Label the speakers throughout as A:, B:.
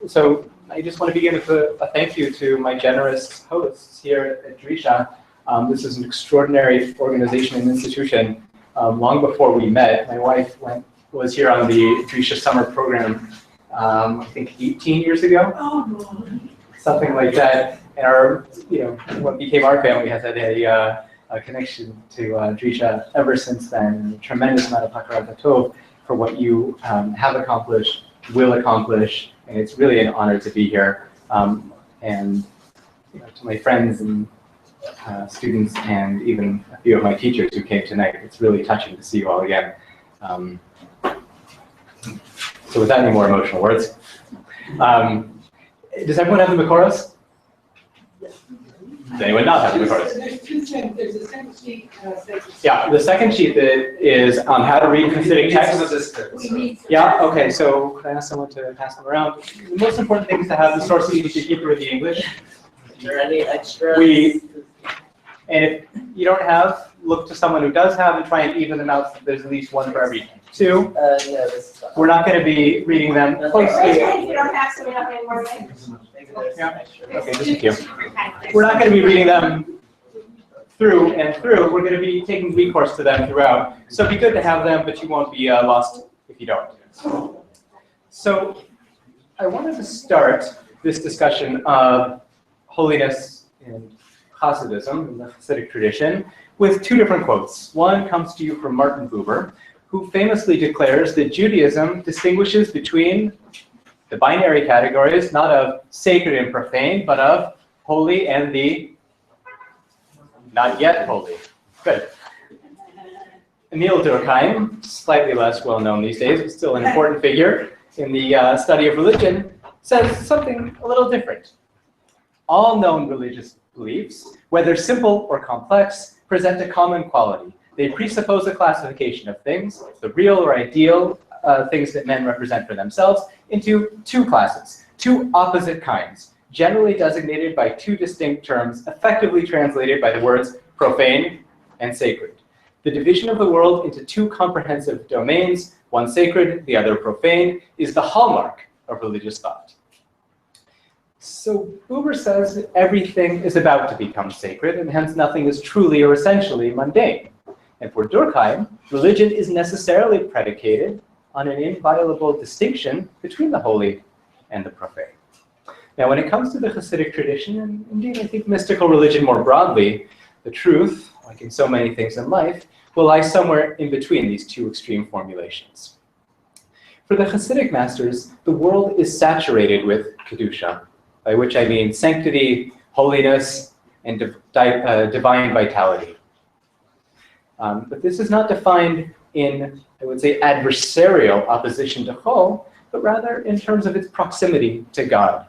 A: So I just want to begin with a thank you to my generous hosts here at Drisha. This is an extraordinary organization and institution. Long before we met, my wife was here on the Drisha summer program, I think 18 years ago, something like that. And what became our family has had a connection to Drisha ever since then. A tremendous amount of hakarat tov for what you have accomplished, will accomplish, and it's really an honor to be here. And to my friends and students, and even a few of my teachers who came tonight, it's really touching to see you all again. So without any more emotional words, does everyone have the Makoros? Does anyone not have the Makoros?
B: There's two things. There's a second sheet.
A: Yeah, the second sheet that is on how to read Chassidic texts. Yeah, okay, so could I ask someone to pass them around? The most important thing is to have the sources of the Hebrew or the English.
C: Is there any extra?
A: And if you don't have, look to someone who does have and try and even them out so there's at least one for every two. We're not going to be reading them closely.
D: If you don't have, so we don't have any more things.
A: Yeah. Okay, just a few. We're not going to be reading them through and through. We're going to be taking recourse to them throughout. So it'd be good to have them, but you won't be lost if you don't. So I wanted to start this discussion of holiness and Hasidism, in the Chassidic tradition, with two different quotes. One comes to you from Martin Buber, who famously declares that Judaism distinguishes between the binary categories, not of sacred and profane, but of holy and the not yet holy. Good. Emil Durkheim, slightly less well known these days, but still an important figure in the study of religion, says something a little different. All known religious beliefs, whether simple or complex, present a common quality. They presuppose a classification of things, the real or ideal things that men represent for themselves, into two classes, two opposite kinds, generally designated by two distinct terms, effectively translated by the words profane and sacred. The division of the world into two comprehensive domains, one sacred, the other profane, is the hallmark of religious thought. So Buber says that everything is about to become sacred, and hence nothing is truly or essentially mundane. And for Durkheim, religion is necessarily predicated on an inviolable distinction between the holy and the profane. Now, when it comes to the Chassidic tradition, and indeed I think mystical religion more broadly, the truth, like in so many things in life, will lie somewhere in between these two extreme formulations. For the Chassidic masters, the world is saturated with Kedusha, by which I mean sanctity, holiness, and divine vitality. But this is not defined in, I would say, adversarial opposition to Chol, but rather in terms of its proximity to God.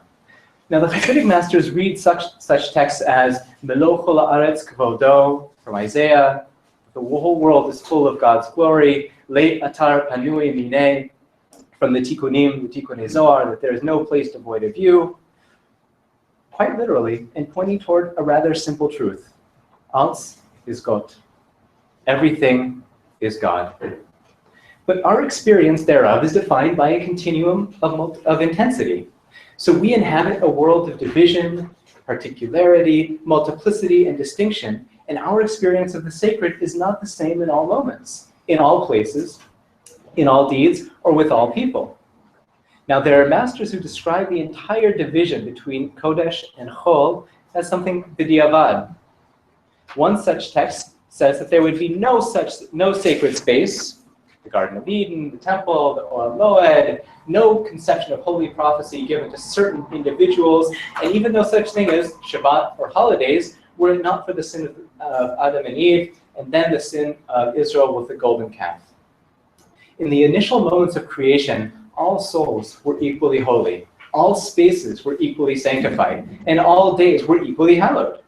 A: Now, the Chassidic masters read such texts as Melo chol haaretz kvodo from Isaiah, the whole world is full of God's glory, Le atar panui mineh from the Tikkunim, the Tikkunei Zohar, that there is no place devoid of you, quite literally, and pointing toward a rather simple truth. Alles is Gott. Everything is God. But our experience thereof is defined by a continuum of intensity. So we inhabit a world of division, particularity, multiplicity, and distinction, and our experience of the sacred is not the same in all moments, in all places, in all deeds, or with all people. Now, there are masters who describe the entire division between Kodesh and Chol as something b'diavad. One such text says that there would be no sacred space, the Garden of Eden, the temple, the Oel Moed, no conception of holy prophecy given to certain individuals, and even no such thing as Shabbat or holidays, were it not for the sin of Adam and Eve, and then the sin of Israel with the golden calf. In the initial moments of creation, all souls were equally holy, all spaces were equally sanctified, and all days were equally hallowed.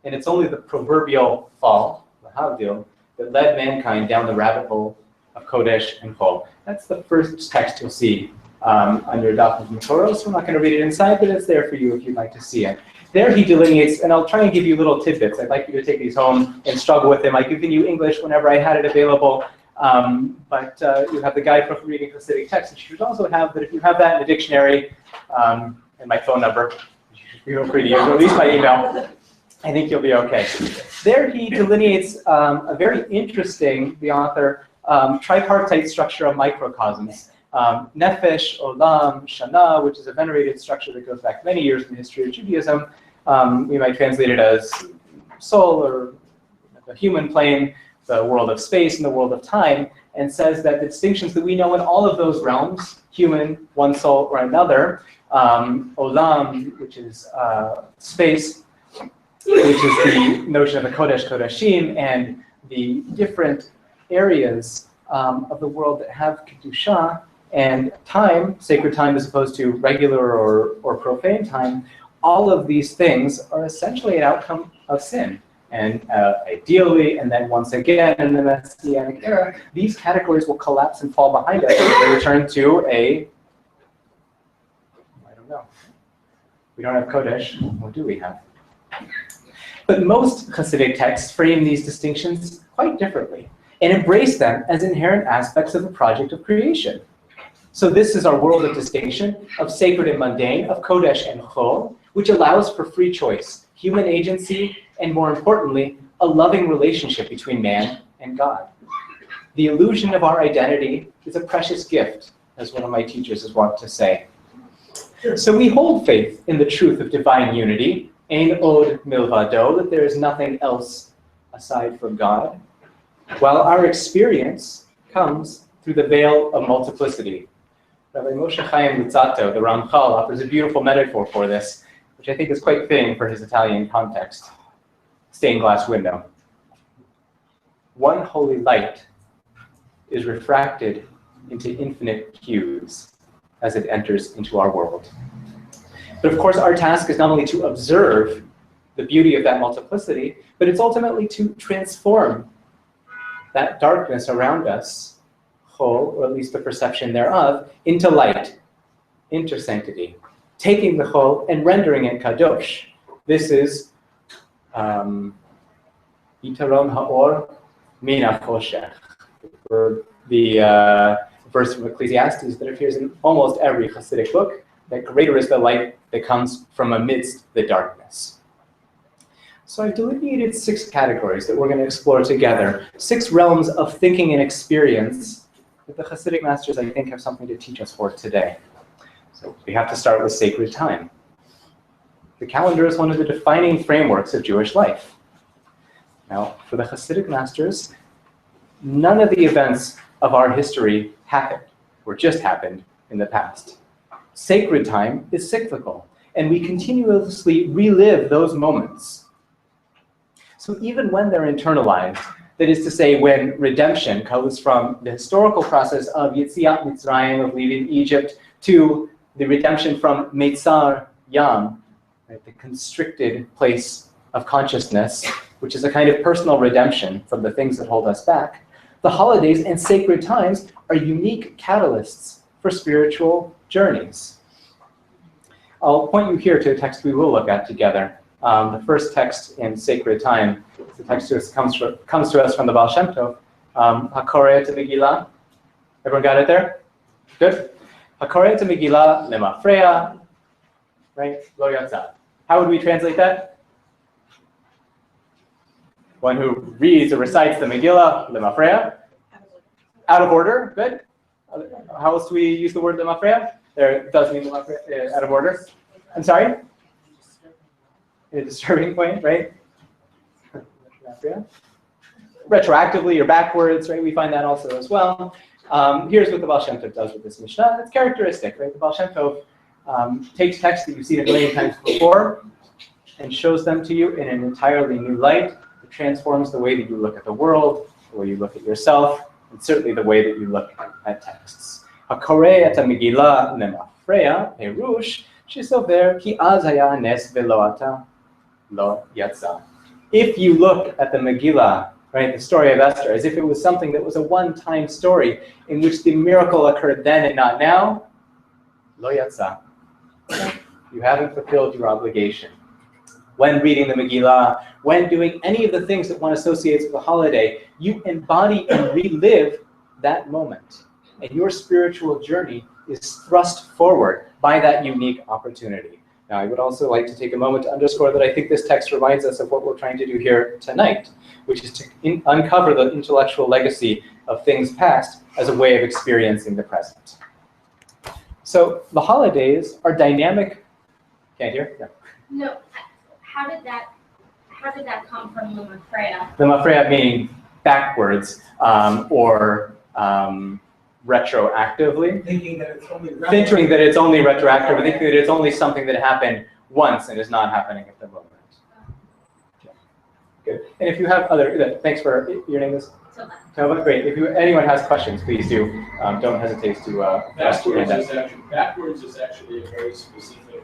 A: And it's only the proverbial fall, the Havdil, that led mankind down the rabbit hole of Kodesh and Chol. That's the first text you'll see under Daf of Makoros. We're not going to read it inside, but it's there for you if you'd like to see it. There he delineates, and I'll try and give you little tidbits. I'd like you to take these home and struggle with them. I've given you English whenever I had it available. But you have the guide for reading Hasidic texts, and you should also have that if you have that in a dictionary, and my phone number, feel free to use, or at least my email, I think you'll be okay. There he delineates a very interesting, the author, tripartite structure of microcosms. Nefesh, Olam, Shana, which is a venerated structure that goes back many years in the history of Judaism. We might translate it as soul or the human plane, the world of space and the world of time, and says that the distinctions that we know in all of those realms, human, one soul or another, Olam, which is space, which is the notion of the Kodesh, Kodashim, and the different areas of the world that have Kedusha, and time, sacred time as opposed to regular or profane time, all of these things are essentially an outcome of sin. And ideally, and then once again in the Messianic era, these categories will collapse and fall behind us and we return to I don't know. We don't have Kodesh. What do we have? But most Chassidic texts frame these distinctions quite differently and embrace them as inherent aspects of the project of creation. So this is our world of distinction, of sacred and mundane, of Kodesh and Chol, which allows for free choice, human agency, and more importantly, a loving relationship between man and God. The illusion of our identity is a precious gift, as one of my teachers has wanted to say. So we hold faith in the truth of divine unity, ein od milvado, that there is nothing else aside from God, while our experience comes through the veil of multiplicity. Rabbi Moshe Chaim Luzzatto, the Ramchal, offers a beautiful metaphor for this, which I think is quite fitting for his Italian context. Stained glass window. One holy light is refracted into infinite hues as it enters into our world. But of course, our task is not only to observe the beauty of that multiplicity, but it's ultimately to transform that darkness around us, chol, or at least the perception thereof, into light, into sanctity, taking the chol and rendering it kadosh. This is Yitaron Haor Mina Choshech, the verse from Ecclesiastes that appears in almost every Chassidic book, that greater is the light that comes from amidst the darkness. So I've delineated 6 categories that we're going to explore together, 6 realms of thinking and experience that the Chassidic masters, I think, have something to teach us for today. So we have to start with sacred time. The calendar is one of the defining frameworks of Jewish life. Now, for the Chassidic masters, none of the events of our history happened, or just happened, in the past. Sacred time is cyclical, and we continuously relive those moments. So even when they're internalized, that is to say, when redemption comes from the historical process of Yetziat Mitzrayim, of leaving Egypt, to the redemption from Meitzar Yam, right, the constricted place of consciousness, which is a kind of personal redemption from the things that hold us back, the holidays and sacred times are unique catalysts for spiritual journeys. I'll point you here to a text we will look at together. The first text in sacred time, the text comes to us from the Baal Shem Tov, Hakoreh to Megillah. Everyone got it there? Good. Hakoreh to Megillah lemafreya, right? Lo yatsa. How would we translate that? One who reads or recites the Megillah lemafreya. Out of order. Good. How else do we use the word lemafreya? There does mean lemafreya, out of order. I'm sorry? A disturbing point, right? Retroactively or backwards, right? We find that also as well. Here's what the Baal Shem Tov does with this Mishnah. It's characteristic, right? The Baal Shem Tov takes texts that you've seen a million times before and shows them to you in an entirely new light. It transforms the way that you look at the world, the way you look at yourself, and certainly the way that you look at texts. Hakoreh et Megillah lemafreya perush shesover ki az haya nes velo ata lo yatsa. If you look at the Megillah, right, the story of Esther, as if it was something that was a one-time story in which the miracle occurred then and not now, lo yatsa. You haven't fulfilled your obligation. When reading the Megillah, when doing any of the things that one associates with a holiday, you embody and relive that moment. And your spiritual journey is thrust forward by that unique opportunity. Now, I would also like to take a moment to underscore that I think this text reminds us of what we're trying to do here tonight, which is to uncover the intellectual legacy of things past as a way of experiencing the present. So the holidays are dynamic. Can't hear? No.
E: No. How did that come from the Mafreya?
A: The Mafreya meaning backwards or retroactively.
B: Thinking that it's only.
A: Thinking that it's only retroactive, or thinking that it's only something that happened once and is not happening at the moment. Okay. Good. And if you have other, thanks for your name is. Tova, great. If anyone has questions, please do. Don't hesitate to ask your hand up.
F: Backwards is actually a very specific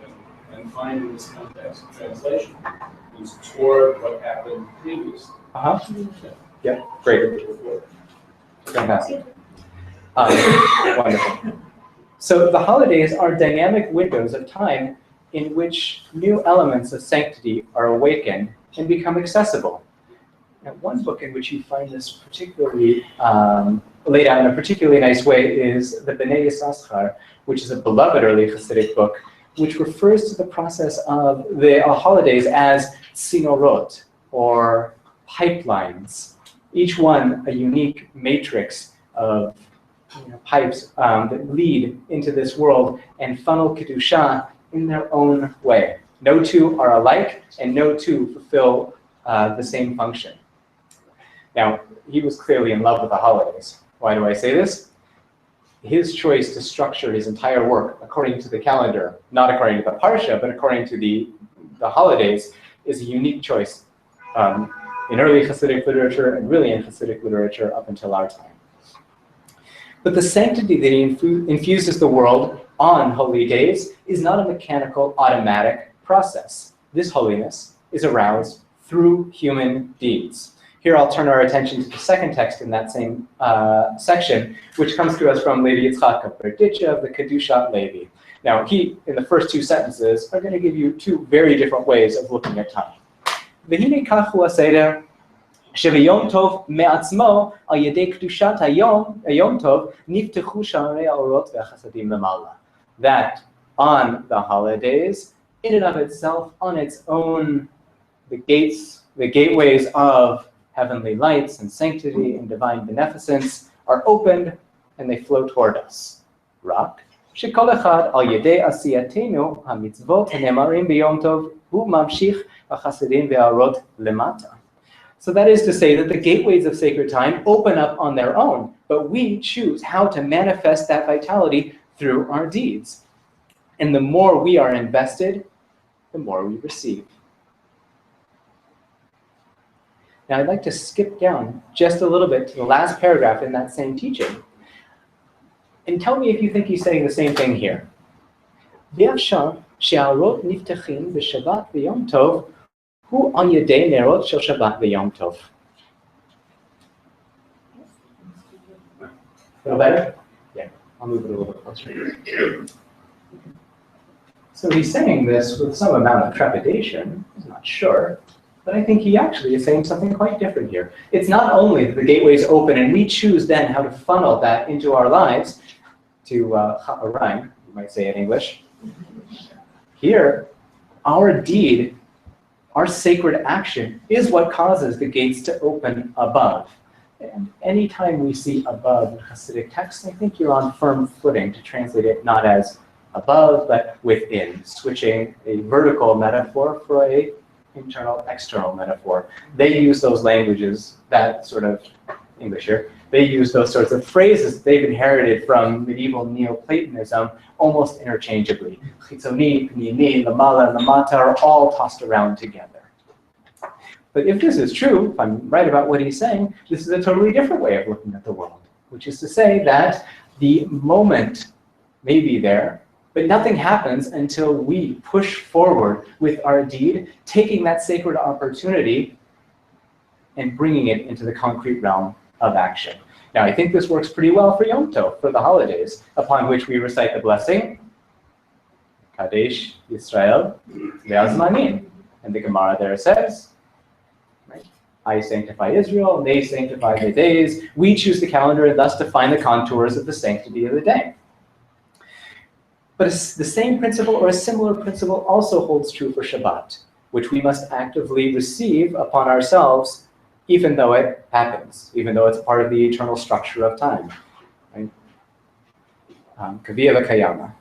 F: and fine in this context translation. It's toward what happened previously.
A: Yep. Great. Fantastic. Wonderful. So the holidays are dynamic windows of time in which new elements of sanctity are awakened and become accessible. Now, one book in which you find this particularly laid out in a particularly nice way is the Bnei Yisachar, which is a beloved early Chassidic book, which refers to the process of the holidays as tsinorot, or pipelines, each one a unique matrix of pipes that lead into this world and funnel Kedusha in their own way. No two are alike, and no two fulfill the same function. Now, he was clearly in love with the holidays. Why do I say this? His choice to structure his entire work according to the calendar, not according to the Parsha, but according to the holidays, is a unique choice in early Chassidic literature and really in Chassidic literature up until our time. But the sanctity that he infuses the world on holy days is not a mechanical, automatic process. This holiness is aroused through human deeds. Here I'll turn our attention to the second text in that same section, which comes to us from Levi Yitzchak of Berditcha of the Kedushat Levi. Now, he, in the first two sentences, are going to give you two very different ways of looking at time. V'hine kach hu haseder, she'v'yom tov me'atzmo al yedei kedushat hayom tov niftechu sharei ha'orot ve'chasadim lemala. That on the holidays, in and of itself, on its own, the gateways of heavenly lights and sanctity and divine beneficence are opened and they flow toward us. Rak, shekol echad al yedei asiyatenu hamitzvot hanemarim b'yom tov hu mamshich hachasidim ve'arot lemata. So that is to say that the gateways of sacred time open up on their own, but we choose how to manifest that vitality through our deeds. And the more we are invested, the more we receive. Now I'd like to skip down just a little bit to the last paragraph in that same teaching. And tell me if you think he's saying the same thing here. V'yachshav she'arot niftachin b'Shabbat v'yom tov hu al yedei nerot shel Shabbat v'yom tov. Feel better? Yeah, I'll move it a little bit closer. So he's saying this with some amount of trepidation. I'm not sure. But I think he actually is saying something quite different here. It's not only that the gateways open and we choose then how to funnel that into our lives, to chaparang, you might say in English. Here, our deed, our sacred action, is what causes the gates to open above. And anytime we see above in Hasidic texts, I think you're on firm footing to translate it not as above, but within, switching a vertical metaphor for a internal, external metaphor. They use those languages, that sort of English here, they use those sorts of phrases they've inherited from medieval Neoplatonism almost interchangeably. Chitzoni, pnimi, lamala, lamata are all tossed around together. But if this is true, if I'm right about what he's saying, this is a totally different way of looking at the world, which is to say that the moment may be there, but nothing happens until we push forward with our deed, taking that sacred opportunity and bringing it into the concrete realm of action. Now, I think this works pretty well for Yom Tov, for the holidays, upon which we recite the blessing, Kadesh Yisrael Ve'azmanim. And the Gemara there says, right, I sanctify Israel, and they sanctify the days. We choose the calendar and thus define the contours of the sanctity of the day. But the same principle or a similar principle also holds true for Shabbat, which we must actively receive upon ourselves, even though it happens, even though it's part of the eternal structure of time. Right? Kaviyah v'kayama.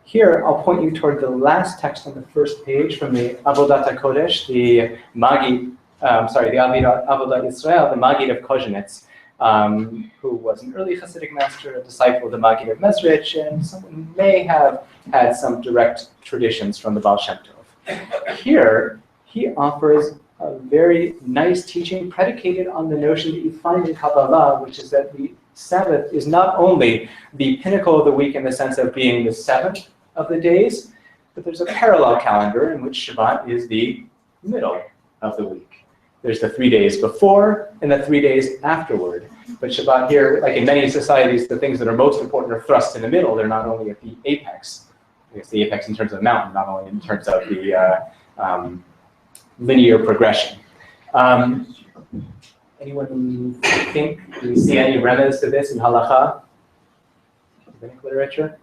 A: Here, I'll point you toward the last text on the first page from the Avodat HaKodesh, the Maggid, the Avodat Israel, the Maggid of Kozhenitz, who was an early Chassidic master, a disciple of the Maggid of Mezrich, and someone may have had some direct traditions from the Baal Shem Tov. Here, he offers a very nice teaching predicated on the notion that you find in Kabbalah, which is that the Sabbath is not only the pinnacle of the week in the sense of being the seventh of the days, but there's a parallel calendar in which Shabbat is the middle of the week. There's the 3 days before and the 3 days afterward. But Shabbat here, like in many societies, the things that are most important are thrust in the middle. They're not only at the apex. It's the apex in terms of mountain, not only in terms of the linear progression. Anyone think, do we see any remnants to this in Halakha? Rabbinic literature?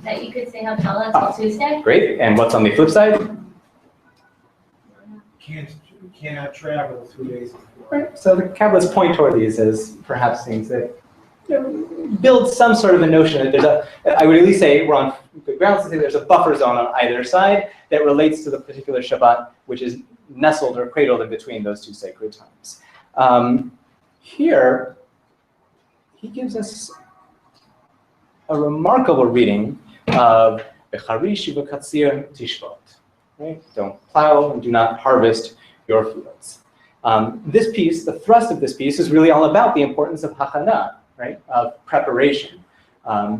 E: That you could say Havdalah until Tuesday.
A: Great. And what's on the flip side?
B: Cannot travel 3 days before.
A: Right. So the Kabbalists point toward these as perhaps things that build some sort of a notion that there's a, I would at least say we're on good grounds to say there's a buffer zone on either side that relates to the particular Shabbat, which is nestled or cradled in between those two sacred times. Here, he gives us a remarkable reading of Becharish v'katzir tishvot. Right? Don't plow and do not harvest your fields. This piece, the thrust of this piece, is really all about the importance of hachana, right? Of preparation. A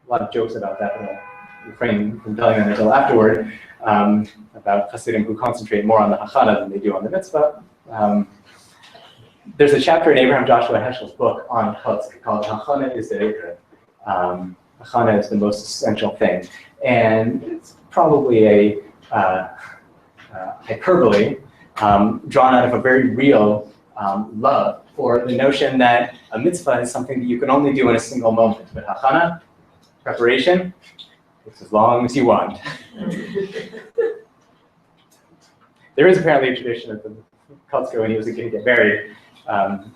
A: lot of jokes about that, but I'll refrain from telling them until afterward, about Chassidim who concentrate more on the hachana than they do on the mitzvah. There's a chapter in Abraham Joshua Heschel's book on chutzpah called Hachana is the Ikra. Hachana is the most essential thing. And it's probably a hyperbole drawn out of a very real love for the notion that a mitzvah is something that you can only do in a single moment. But hachana, preparation, takes as long as you want. There is apparently a tradition of the Kutzko when he was a kid to get married.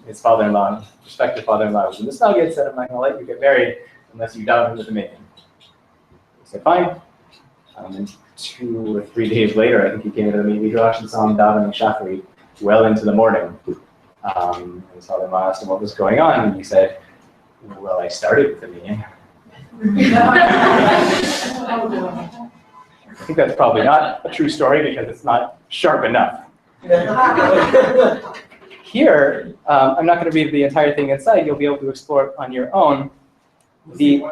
A: His father-in-law, prospective father-in-law, was in the Snugget, said, I'm not going to let you get married unless you down with the maiden. He said, fine. And 2 or 3 days later, I think he came into the Midrash and saw him davening Shachrit well into the morning. And his father-in-law asked him what was going on, and he said, well, I started with the meeting. I think that's probably not a true story because it's not sharp enough. Here, I'm not going to read the entire thing inside. You'll be able to explore it on your own. The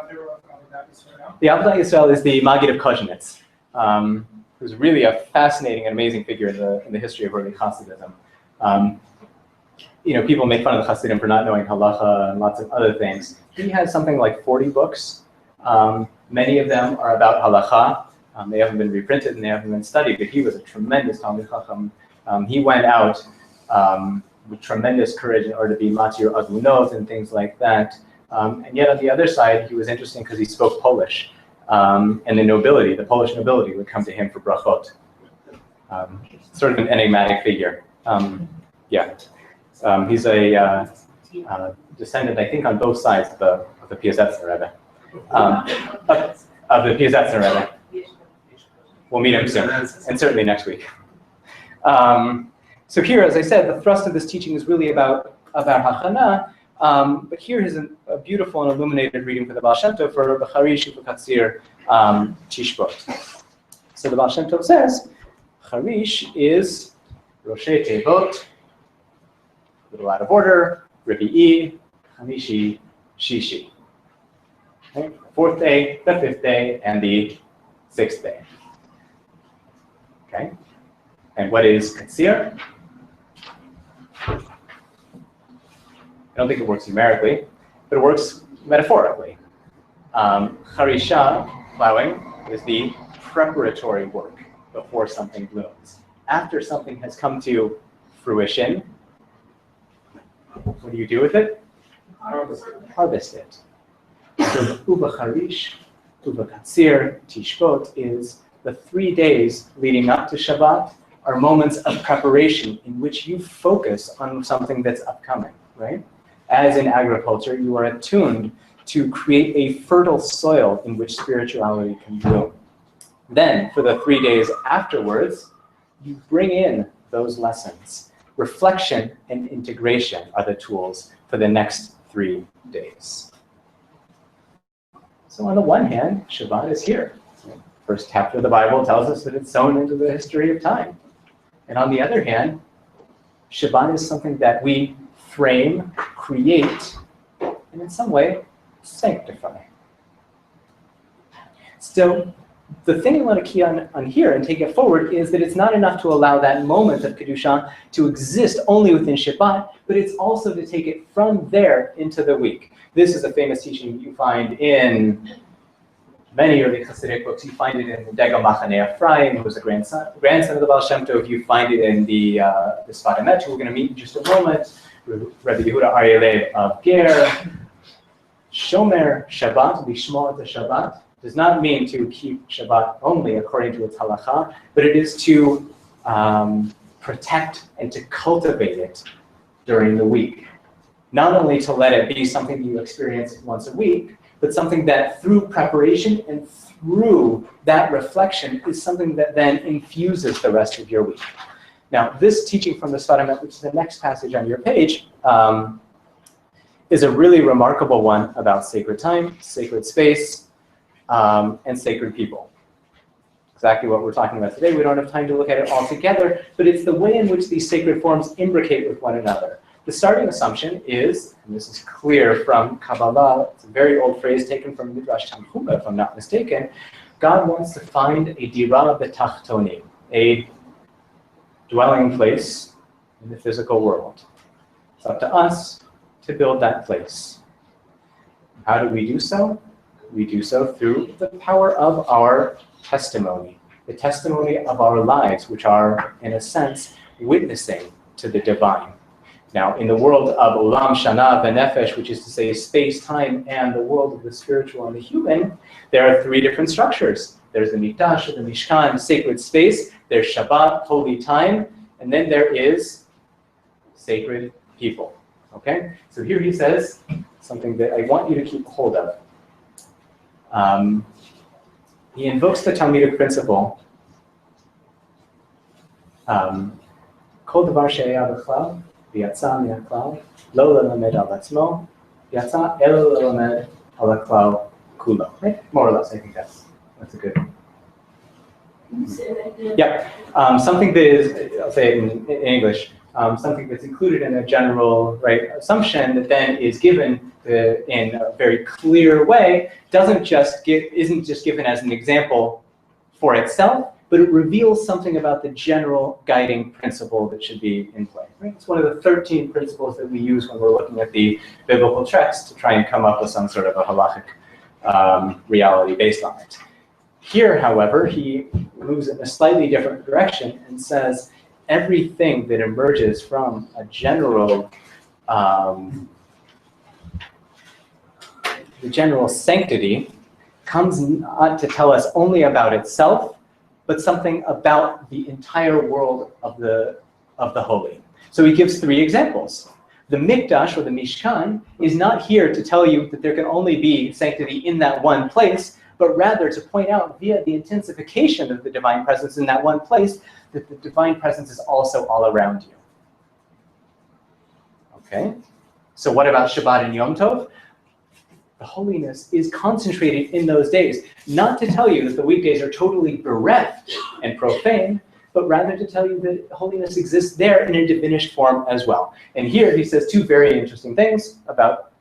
A: Avodat Israel is the Maggid of Kozhenitz, who's really a fascinating and amazing figure in the history of early Hasidism. People make fun of the Hasidim for not knowing Halakha and lots of other things. He has something like 40 books. Many of them are about Halakha. They haven't been reprinted and they haven't been studied, but he was a tremendous Talmid Chacham. He went out with tremendous courage in order to be Matir Adunot and things like that. And yet on the other side, he was interesting because he spoke Polish. And the nobility, the Polish nobility, would come to him for brachot. Sort of an enigmatic figure. He's a descendant, I think, on both sides of the Piasetzner Rebbe. Of the Piasetzner Rebbe. We'll meet him soon, and certainly next week. So here, as I said, the thrust of this teaching is really about hachana. But here is a beautiful and illuminated reading for the Baal Shem Tov for Becharish v'katzir tishbot. So the Baal Shem Tov says, Charish is Roshei Tevot, a little out of order, Revi'i, Chamishi, Shishi. Okay? The 4th day, the 5th day, and the 6th day. Okay? And what is Katsir? I don't think it works numerically, but it works metaphorically. Charisha Plowing is the preparatory work before something blooms. After something has come to fruition, what do you do with it? Harvest it. So Uba Charish, Uba Katsir, Tishbot is the 3 days leading up to Shabbat are moments of preparation in which you focus on something that's upcoming, right? As in agriculture, you are attuned to create a fertile soil in which spirituality can bloom. Then, for the 3 days afterwards, you bring in those lessons. Reflection and integration are the tools for the next 3 days. So on the one hand, Shabbat is here. First chapter of the Bible tells us that it's sown into the history of time. And on the other hand, Shabbat is something that we frame, create, and in some way, sanctify. So the thing I want to key on here and take it forward is that it's not enough to allow that moment of Kedusha to exist only within Shabbat, but it's also to take it from there into the week. This is a famous teaching you find in many early Chassidic books. You find it in the Degel Machaneh Ephraim, who was the grandson of the Baal Shem Tov. You find it in the Sfat Emet, who we're going to meet in just a moment. Rabbi Yehuda Ariel of Ger. Shomer Shabbat, lishmo et Shabbat, does not mean to keep Shabbat only according to its halakha, but it is to protect and to cultivate it during the week. Not only to let it be something you experience once a week, but something that through preparation and through that reflection is something that then infuses the rest of your week. Now, this teaching from the Sfat Emet, which is the next passage on your page, is a really remarkable one about sacred time, sacred space, and sacred people. Exactly what we're talking about today. We don't have time to look at it all together, but it's the way in which these sacred forms imbricate with one another. The starting assumption is, and this is clear from Kabbalah, it's a very old phrase taken from Midrash Tanchuma, if I'm not mistaken, God wants to find a dira betachtonim, a dwelling place in the physical world. It's up to us to build that place. How do we do so? We do so through the power of our testimony, the testimony of our lives, which are, in a sense, witnessing to the divine. Now, in the world of Olam, Shana, Benefesh, which is to say space, time, and the world of the spiritual and the human, there are 3 different structures. There's the Mikdash, the Mishkan, sacred space. There's Shabbat, holy time. And then there is sacred people. Okay? So here he says something that I want you to keep hold of. He invokes the Talmudic principle. Kol davar she'eya b'chlal, v'yatza min ha'klal, lo lelamed al atzmo, v'yatza elo lelamed al ha'klal kulo. Right? More or less, I think that's a good. Yeah, something that is, I'll say it in English, something that's included in a general assumption that then is given in a very clear way isn't just given as an example for itself, but it reveals something about the general guiding principle that should be in play. Right? It's one of the 13 principles that we use when we're looking at the biblical text to try and come up with some sort of a halachic reality based on it. Here, however, he moves in a slightly different direction and says everything that emerges from a general, the general sanctity comes not to tell us only about itself, but something about the entire world of the holy. So he gives 3 examples. The Mikdash, or the Mishkan, is not here to tell you that there can only be sanctity in that one place, but rather to point out via the intensification of the divine presence in that one place that the divine presence is also all around you. Okay? So what about Shabbat and Yom Tov? The holiness is concentrated in those days, not to tell you that the weekdays are totally bereft and profane, but rather to tell you that holiness exists there in a diminished form as well. And here he says 2 very interesting things about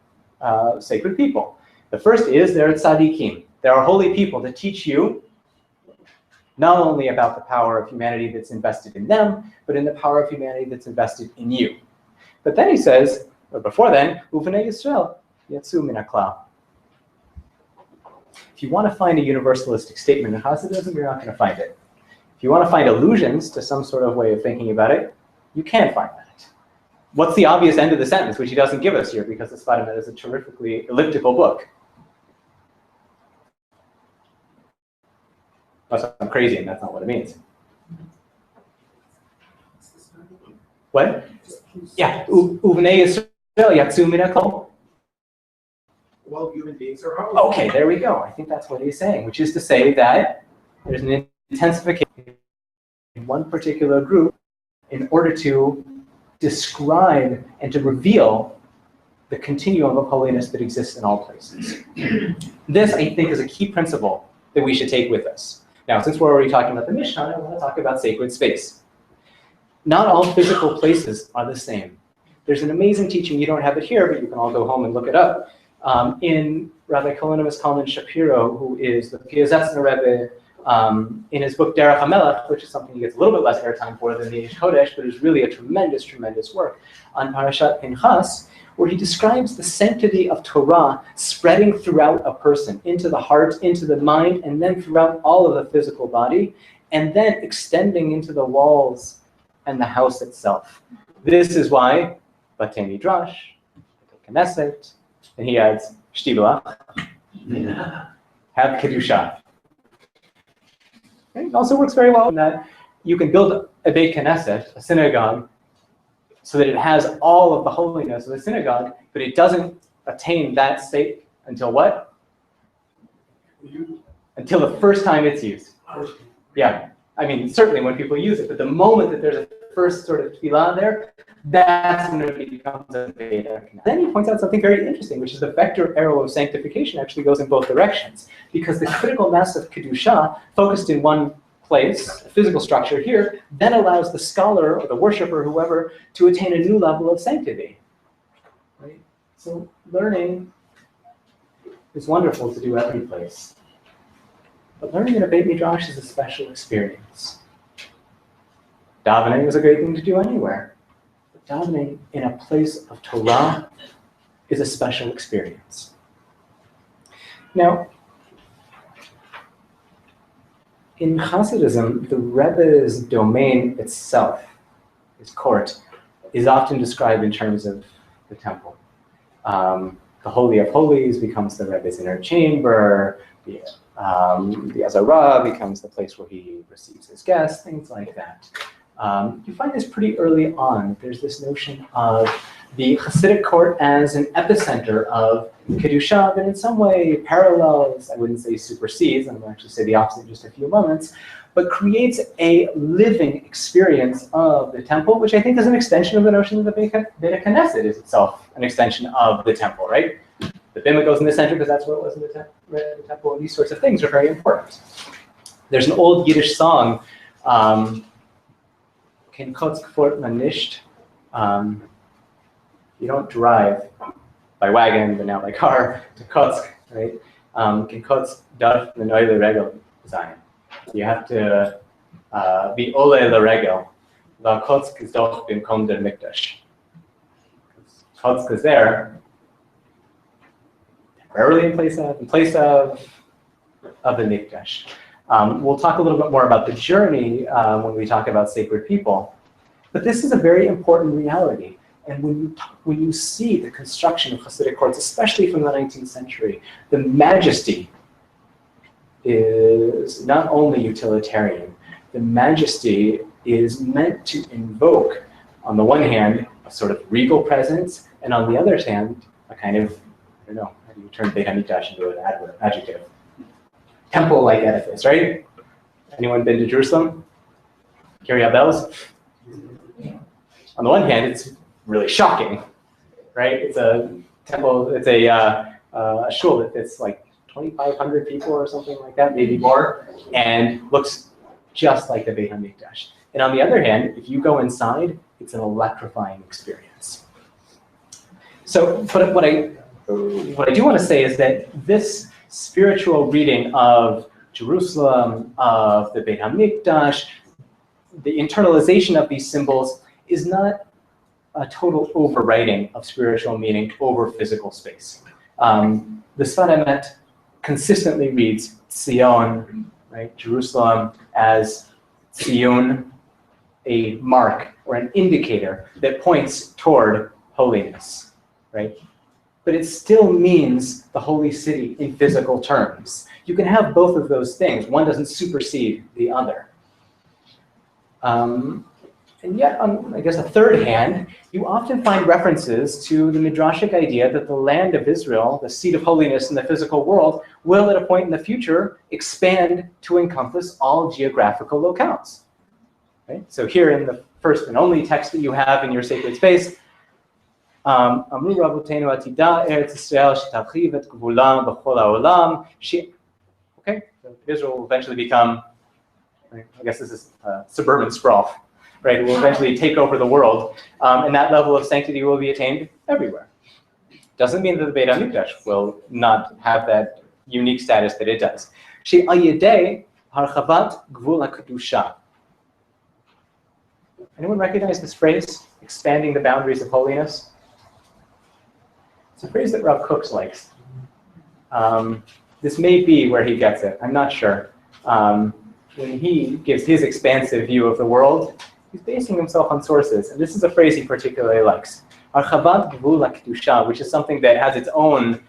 A: sacred people. The first is they're tzaddikim. There are holy people that teach you not only about the power of humanity that's invested in them, but in the power of humanity that's invested in you. But then he says, or before then, Uvanei Yisrael, Yatsu min haklal. If If you want to find a universalistic statement in Hasidism, you're not going to find it. If you want to find allusions to some sort of way of thinking about it, you can find that. What's the obvious end of the sentence, which he doesn't give us here because the Sfat Emet is a terrifically elliptical book? Unless I'm crazy and that's not what it means. What? Yeah, Uvnei Yisrael Yatsu Min HaKol.
B: Well, human beings are holy.
A: Okay, there we go. I think that's what he's saying, which is to say that there's an intensification in one particular group in order to describe and to reveal the continuum of holiness that exists in all places. This, I think, is a key principle that we should take with us. Now, since we're already talking about the Mishnah, I want to talk about sacred space. Not all physical places are the same. There's an amazing teaching, you don't have it here, but you can all go home and look it up. In Rabbi Kalonimus Kalman Shapiro, who is the Piazetzner Rebbe, in his book Derech HaMelech, which is something he gets a little bit less airtime for than the Eish Chodesh, but is really a tremendous, tremendous work on Parashat Pinchas, where he describes the sanctity of Torah spreading throughout a person, into the heart, into the mind, and then throughout all of the physical body, and then extending into the walls and the house itself. This is why Batei Midrash, Knesset, and he adds Shtibelach, have Kedusha. It also works very well in that you can build a Beit Knesset, a synagogue, so that it has all of the holiness of the synagogue, but it doesn't attain that state until what? Until the first time it's used. Yeah, I mean, certainly when people use it, but the moment that there's a first sort of tefillah there, that's when it becomes a Beit Knesset. Then he points out something very interesting, which is the vector arrow of sanctification actually goes in both directions, because the critical mass of Kedusha, focused in one place, a physical structure here, then allows the scholar or the worshiper, whoever, to attain a new level of sanctity. Right? So learning is wonderful to do every place. But learning in a Beit Midrash is a special experience. Davening is a great thing to do anywhere. But davening in a place of Torah is a special experience. Now, in Hasidism, the Rebbe's domain itself, his court, is often described in terms of the temple. The Holy of Holies becomes the Rebbe's inner chamber, the Azara becomes the place where he receives his guests, things like that. You find this pretty early on. There's this notion of the Chassidic court as an epicenter of Kedusha, that in some way parallels, I wouldn't say supersedes, I'm going to actually say the opposite in just a few moments, but creates a living experience of the temple, which I think is an extension of the notion that the Beit Knesset is itself an extension of the temple, right? The bima goes in the center because that's what it was in the temple, and these sorts of things are very important. There's an old Yiddish song, Ken Kotz Kfort Man Nisht. You don't drive by wagon, but now by car to Kotsk, right? Ken Kotz darf man oile regel sein. You have to be ole l'regel. La Kotsk is doch bimkom der Mikdash. Kotsk is there, temporarily in place of the Mikdash. We'll talk a little bit more about the journey when we talk about sacred people. But this is a very important reality. And when you see the construction of Hasidic courts, especially from the 19th century, the majesty is not only utilitarian. The majesty is meant to invoke, on the one hand, a sort of regal presence, and on the other hand, a kind of, I don't know, how do you turn Beit HaMikdash into an adjective? Temple-like edifice, right? Anyone been to Jerusalem? Kiryat bells? On the one hand, it's really shocking, right? It's a temple, it's a shul that fits like 2,500 people or something like that, maybe more, and looks just like the Beit HaMikdash. And on the other hand, if you go inside, it's an electrifying experience. So, but what I do want to say is that this spiritual reading of Jerusalem, of the Beit HaMikdash, the internalization of these symbols is not a total overwriting of spiritual meaning over physical space. The Sfat Emet consistently reads Zion, right, Jerusalem, as Ziyun, a mark or an indicator that points toward holiness, right? But it still means the holy city in physical terms. You can have both of those things. One doesn't supersede the other. And yet, on, I guess, a third hand, you often find references to the Midrashic idea that the land of Israel, the seat of holiness in the physical world, will at a point in the future expand to encompass all geographical locales. Right? So here in the first and only text that you have in your sacred space, Amru Rabotenu Atida Eretz Yisrael Shetarchiv et Gvulam B'chol HaOlam. Okay, so Israel will eventually become, I guess this is suburban sprawl, right? It will eventually take over the world, and that level of sanctity will be attained everywhere. Doesn't mean that the Beit HaMikdash will not have that unique status that it does. She'al yedei harchavat gvul hakedusha. Anyone recognize this phrase, expanding the boundaries of holiness? It's a phrase that Rav Kook likes. This may be where he gets it. I'm not sure. When he gives his expansive view of the world, he's basing himself on sources. And this is a phrase he particularly likes. Archavat gvul hakedusha, which is something that has its own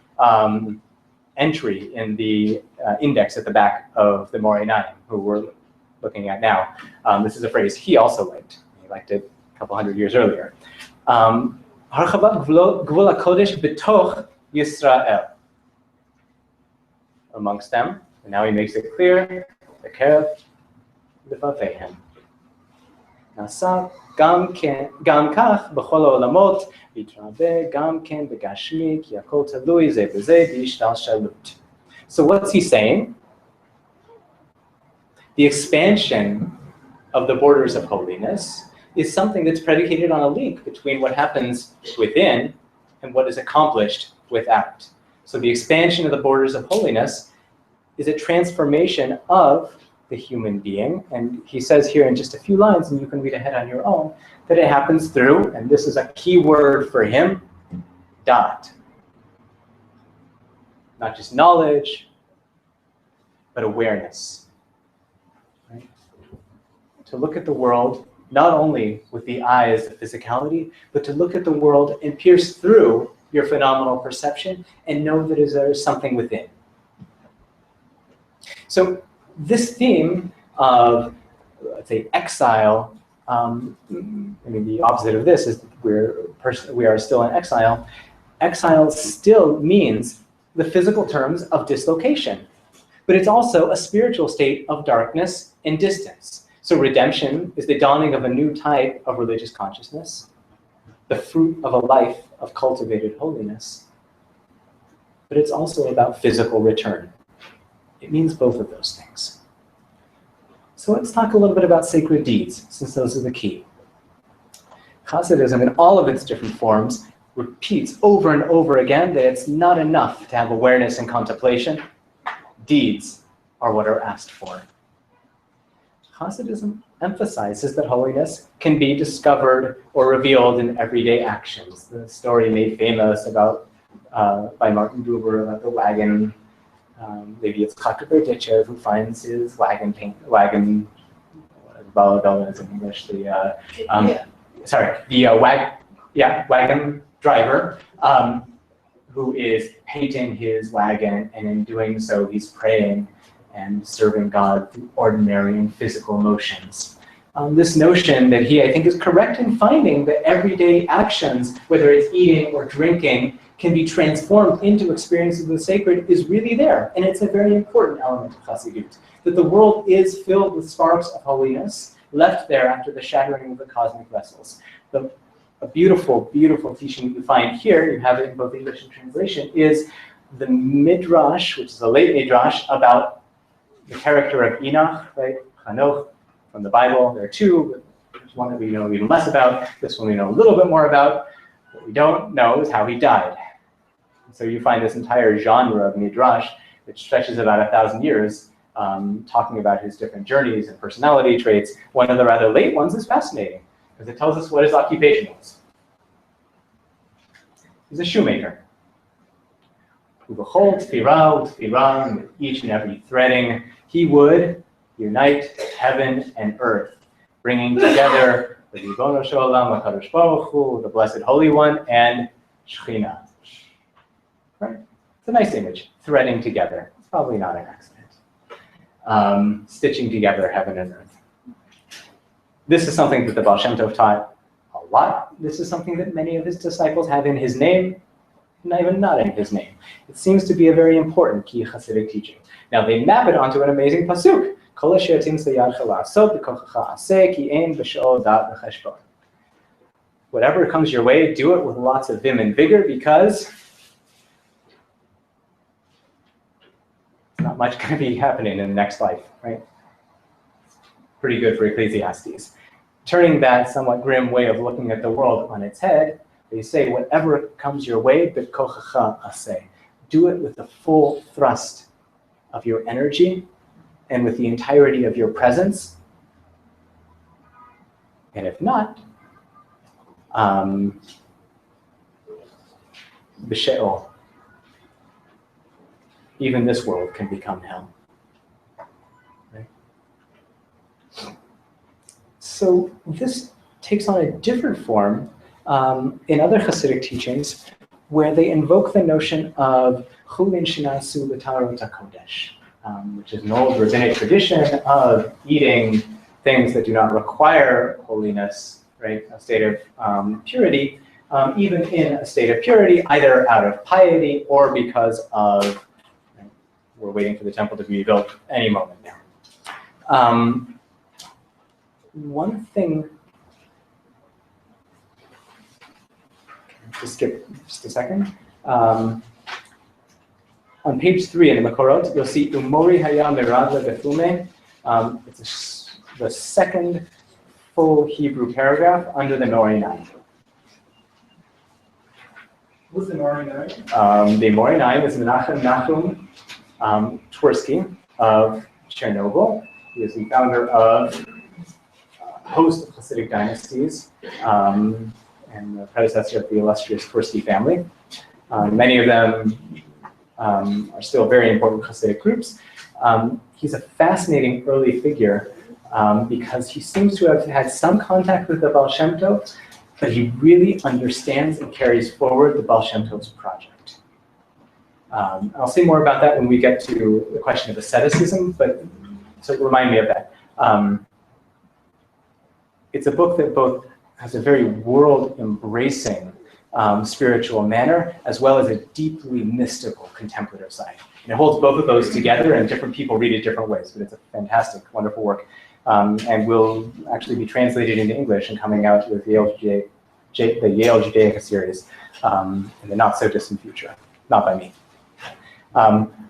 A: entry in the index at the back of the Moreh Naim, who we're looking at now. This is a phrase he also liked. He liked it a couple hundred years earlier. Harchavat gvul hakodesh b'toch Yisrael. Amongst them, and now he makes it clear, b'kerev levavehem. Nasa gam kach b'chol ha'olamot v'yitrabe gam ken b'gashmi ki hakol talui ze b'ze b'ishtalshalut. So what's he saying? The expansion of the borders of holiness is something that's predicated on a link between what happens within and what is accomplished without. So the expansion of the borders of holiness is a transformation of the human being. And he says here in just a few lines, and you can read ahead on your own, that it happens through, and this is a key word for him, dot. Not just knowledge, but awareness. Right? To look at the world not only with the eyes of physicality, but to look at the world and pierce through your phenomenal perception and know that there is something within. So this theme of, let's say, exile, the opposite of this is we are still in exile. Exile still means the physical terms of dislocation, but it's also a spiritual state of darkness and distance. So redemption is the dawning of a new type of religious consciousness, the fruit of a life of cultivated holiness, but it's also about physical return. It means both of those things. So let's talk a little bit about sacred deeds, since those are the key. Chassidism, in all of its different forms, repeats over and over again that it's not enough to have awareness and contemplation. Deeds are what are asked for. Chassidism emphasizes that holiness can be discovered or revealed in everyday actions. The story made famous by Martin Buber about the wagon. Maybe it's Chassidic who finds his wagon, Balabella is in English, wagon driver, who is painting his wagon, and in doing so, he's praying and serving God through ordinary and physical motions. This notion that he, I think, is correct in finding that everyday actions, whether it's eating or drinking, can be transformed into experiences of the sacred is really there. And it's a very important element of Chassidut, that the world is filled with sparks of holiness left there after the shattering of the cosmic vessels. A beautiful, beautiful teaching you find here, you have it in both English and translation, is the Midrash, which is a late Midrash, about the character of Enoch, right? Hanoch, from the Bible. There are two, but there's one that we know even less about. This one we know a little bit more about. What we don't know is how he died. So you find this entire genre of Midrash, which stretches about 1,000 years, talking about his different journeys and personality traits. One of the rather late ones is fascinating, because it tells us what his occupation was. He's a shoemaker. Uvachol tefirah, with each and every threading, he would unite heaven and earth, bringing together the Ribono Shel Olam, HaKadosh Baruch Hu, the Blessed Holy One, and Shekhinah. Right? It's a nice image, threading together. It's probably not an accident. Stitching together heaven and earth. This is something that the Baal Shem Tov taught a lot. This is something that many of his disciples have in his name, not even not in his name. It seems to be a very important key Chassidic teaching. Now they map it onto an amazing pasuk. Whatever comes your way, do it with lots of vim and vigor, because not much going to be happening in the next life, right? Pretty good for Ecclesiastes. Turning that somewhat grim way of looking at the world on its head, they say, whatever comes your way, b'kochacha aseh. Do it with the full thrust of your energy and with the entirety of your presence. And if not, b'she'ol. Even this world can become hell. Right? So this takes on a different form in other Hasidic teachings, where they invoke the notion of chulin shinasu b'tarot hakodesh, which is an old rabbinic tradition of eating things that do not require holiness, right? A state of purity, even in a state of purity, either out of piety or because of, we're waiting for the temple to be rebuilt any moment now. One thing, just skip just a second. On page 3 in the Makorot, you'll see Umori Haya Miradla Befume. It's the second full Hebrew paragraph under the Mori 9.
B: What's the Mori 9?
A: The Mori 9 is Menachem Nachum Twersky of Chernobyl. He is the founder of a host of Hasidic dynasties and the predecessor of the illustrious Twersky family. Many of them are still very important Hasidic groups. He's a fascinating early figure because he seems to have had some contact with the Baal Shem Tov, but he really understands and carries forward the Baal Shem Tov's project. I'll say more about that when we get to the question of asceticism, but so remind me of that. It's a book that both has a very world-embracing spiritual manner, as well as a deeply mystical contemplative side. And it holds both of those together, and different people read it different ways, but it's a fantastic, wonderful work. And will actually be translated into English and coming out with the Yale Judaica series in the not-so-distant future, not by me.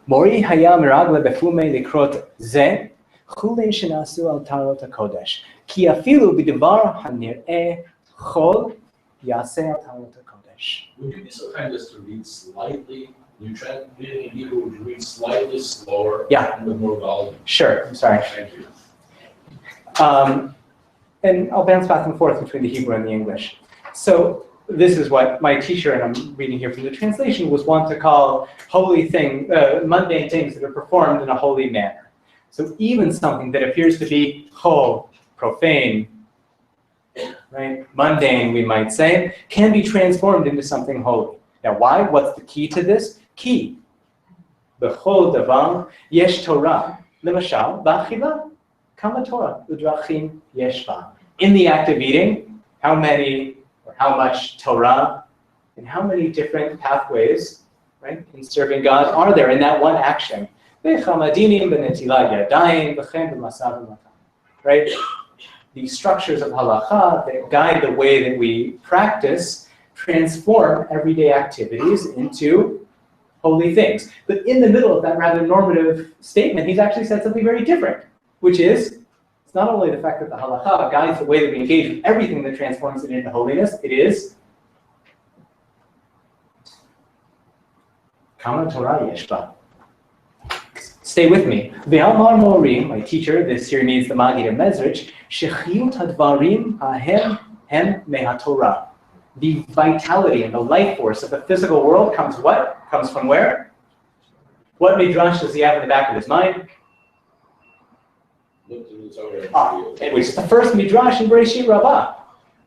A: Mori haya miragla befume likrot ze chulin shenasu al tarot hakodesh ki afilu b'devar hanir'eh chol yaseh al tarot hakodesh.
F: Would you be so kind as to read slightly, you try reading in Hebrew, would you read slightly slower?
A: Yeah.
F: With more volume?
A: Sure, I'm sorry.
F: Thank you.
A: And I'll bounce back and forth between the Hebrew and the English. So this is what my teacher, and I'm reading here from the translation, was wont to call holy mundane things that are performed in a holy manner. So even something that appears to be profane, right, mundane, we might say, can be transformed into something holy. Now, why? What's the key to this? Key. B'chol davar yesh Torah, lemashal b'achila. Kama Torah udrachim yesh ba. In the act of eating, how many or how much Torah and how many different pathways, right, in serving God are there in that one action? Right? The structures of halakha that guide the way that we practice transform everyday activities into holy things. But in the middle of that rather normative statement, he's actually said something very different, which is, it's not only the fact that the halakha guides the way that we engage with everything that transforms it into holiness, it is Kama Torah yesh ba. Stay with me. Ve'amar Mori, my teacher, this here means the Magid of Mezrich, shechiyut hadvarim hahem hem mehatorah. The vitality and the life force of the physical world comes what? Comes from where? What midrash does he have in the back of his mind?
F: Look to the Torah.
A: Which is the first midrash in Bereshit Rabbah.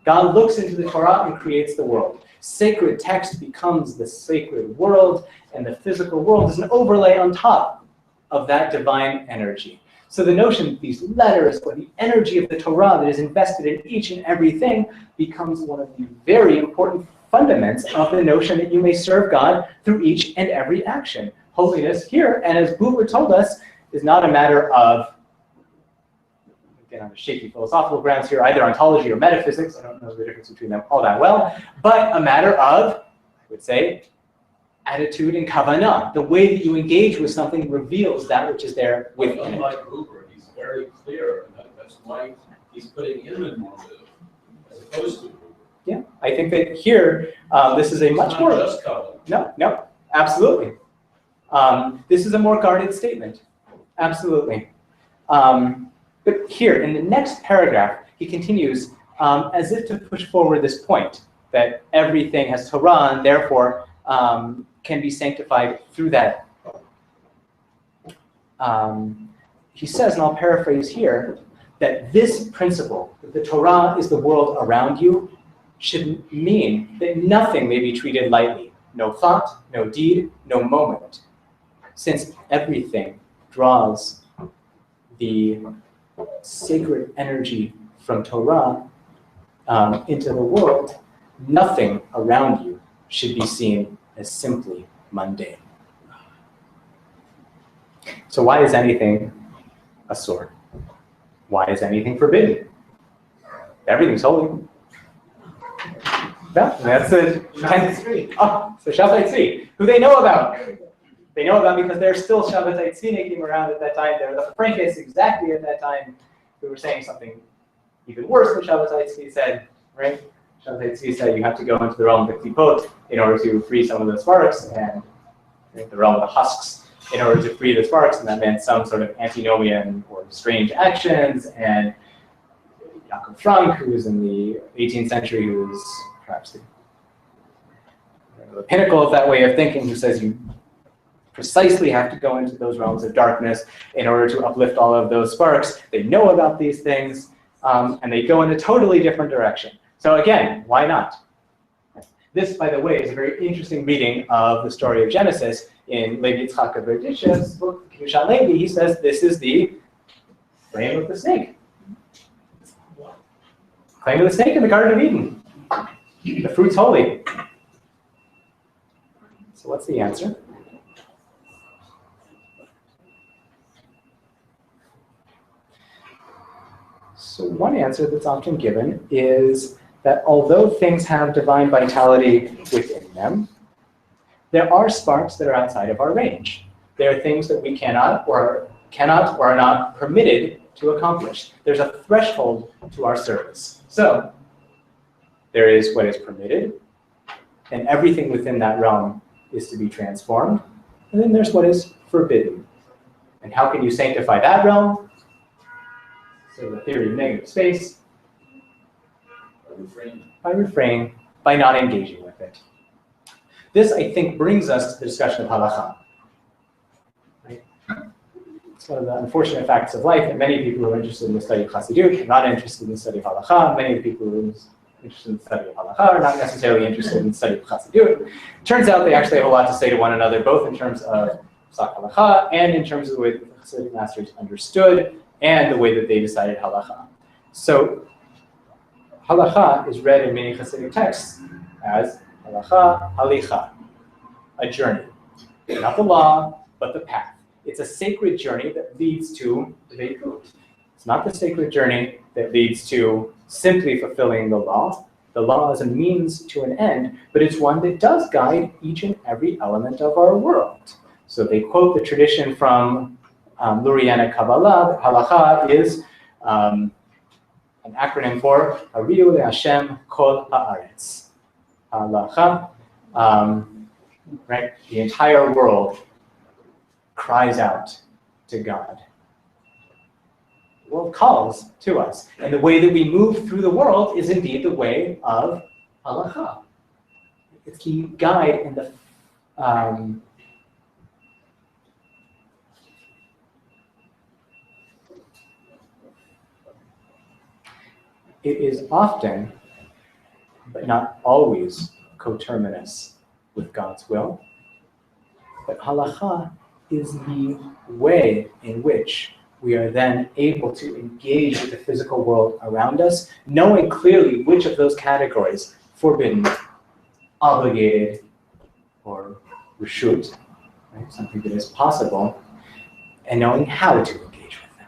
A: God looks into the Torah and creates the world. Sacred text becomes the sacred world, and the physical world is an overlay on top of that divine energy. So the notion that these letters, or the energy of the Torah that is invested in each and everything, becomes one of the very important fundaments of the notion that you may serve God through each and every action. Holiness here, and as Buber told us, is not a matter of, get on the shaky philosophical grounds here, either ontology or metaphysics. I don't know the difference between them all that well, but a matter of, I would say, attitude and kavanah. The way that you engage with something reveals that which is there within it.
F: Unlike Hooper, he's very clear, and that's why he's putting him in normative, as opposed to Hooper.
A: Yeah, I think that here, this is a much more...
F: Just covenant.
A: No, absolutely. This is a more guarded statement. Absolutely. But here, in the next paragraph, he continues as if to push forward this point, that everything has Torah, and therefore can be sanctified through that. He says, and I'll paraphrase here, that this principle, that the Torah is the world around you, should mean that nothing may be treated lightly. No thought, no deed, no moment. Since everything draws the sacred energy from Torah into the world, nothing around you should be seen as simply mundane. So why is anything a sword? Why is anything forbidden? Everything's holy. Yeah, that's it. Oh, so Shabbat Tzvi, who they know about. They know about because there's still Shabbat Tzvi around at that time. There were the Frankists exactly at that time who were saying something even worse than Shabbat Tzvi said, right? Shabbat Tzvi said you have to go into the realm of the klipot in order to free some of the sparks, and the realm of the husks in order to free the sparks, and that meant some sort of antinomian or strange actions. And Jakob Frank, who was in the 18th century, who was perhaps the pinnacle of that way of thinking, who says you precisely have to go into those realms of darkness in order to uplift all of those sparks. They know about these things, and they go in a totally different direction. So again, why not? This, by the way, is a very interesting reading of the story of Genesis. In Levi Yitzchak Berditchev's book, Kedushat Levi, he says this is the flame of the snake. Flame of the snake in the Garden of Eden. The fruit's holy. So what's the answer? So one answer that's often given is that although things have divine vitality within them, there are sparks that are outside of our range. There are things that we cannot or are not permitted to accomplish. There's a threshold to our service. So there is what is permitted, and everything within that realm is to be transformed. And then there's what is forbidden. And how can you sanctify that realm? So the theory of negative space. By refraining, by not engaging with it. This, I think, brings us to the discussion of halakha. Right? It's one of the unfortunate facts of life that many people who are interested in the study of Chassidic are not interested in the study of halakha. Many of the people who are interested in the study of halakha are not necessarily interested in the study of Chassidic. Turns out they actually have a lot to say to one another, both in terms of psak halakha and in terms of the way that the Chassidic masters understood and the way that they decided halakha. So halakha is read in many Chassidic texts as halakha, halicha, a journey. Not the law, but the path. It's a sacred journey that leads to veikut. It's not the sacred journey that leads to simply fulfilling the law. The law is a means to an end, but it's one that does guide each and every element of our world. So they quote the tradition from Luriana Kabbalah that halakha is an acronym for Ariel Mayse Kol Haaretz. Halakha, right? The entire world cries out to God. The world calls to us. And the way that we move through the world is indeed the way of halakha. It's the guide and the it is often, but not always, coterminous with God's will. But halakha is the way in which we are then able to engage with the physical world around us, knowing clearly which of those categories, forbidden, obligated, or reshut, right, something that is possible, and knowing how to engage with them.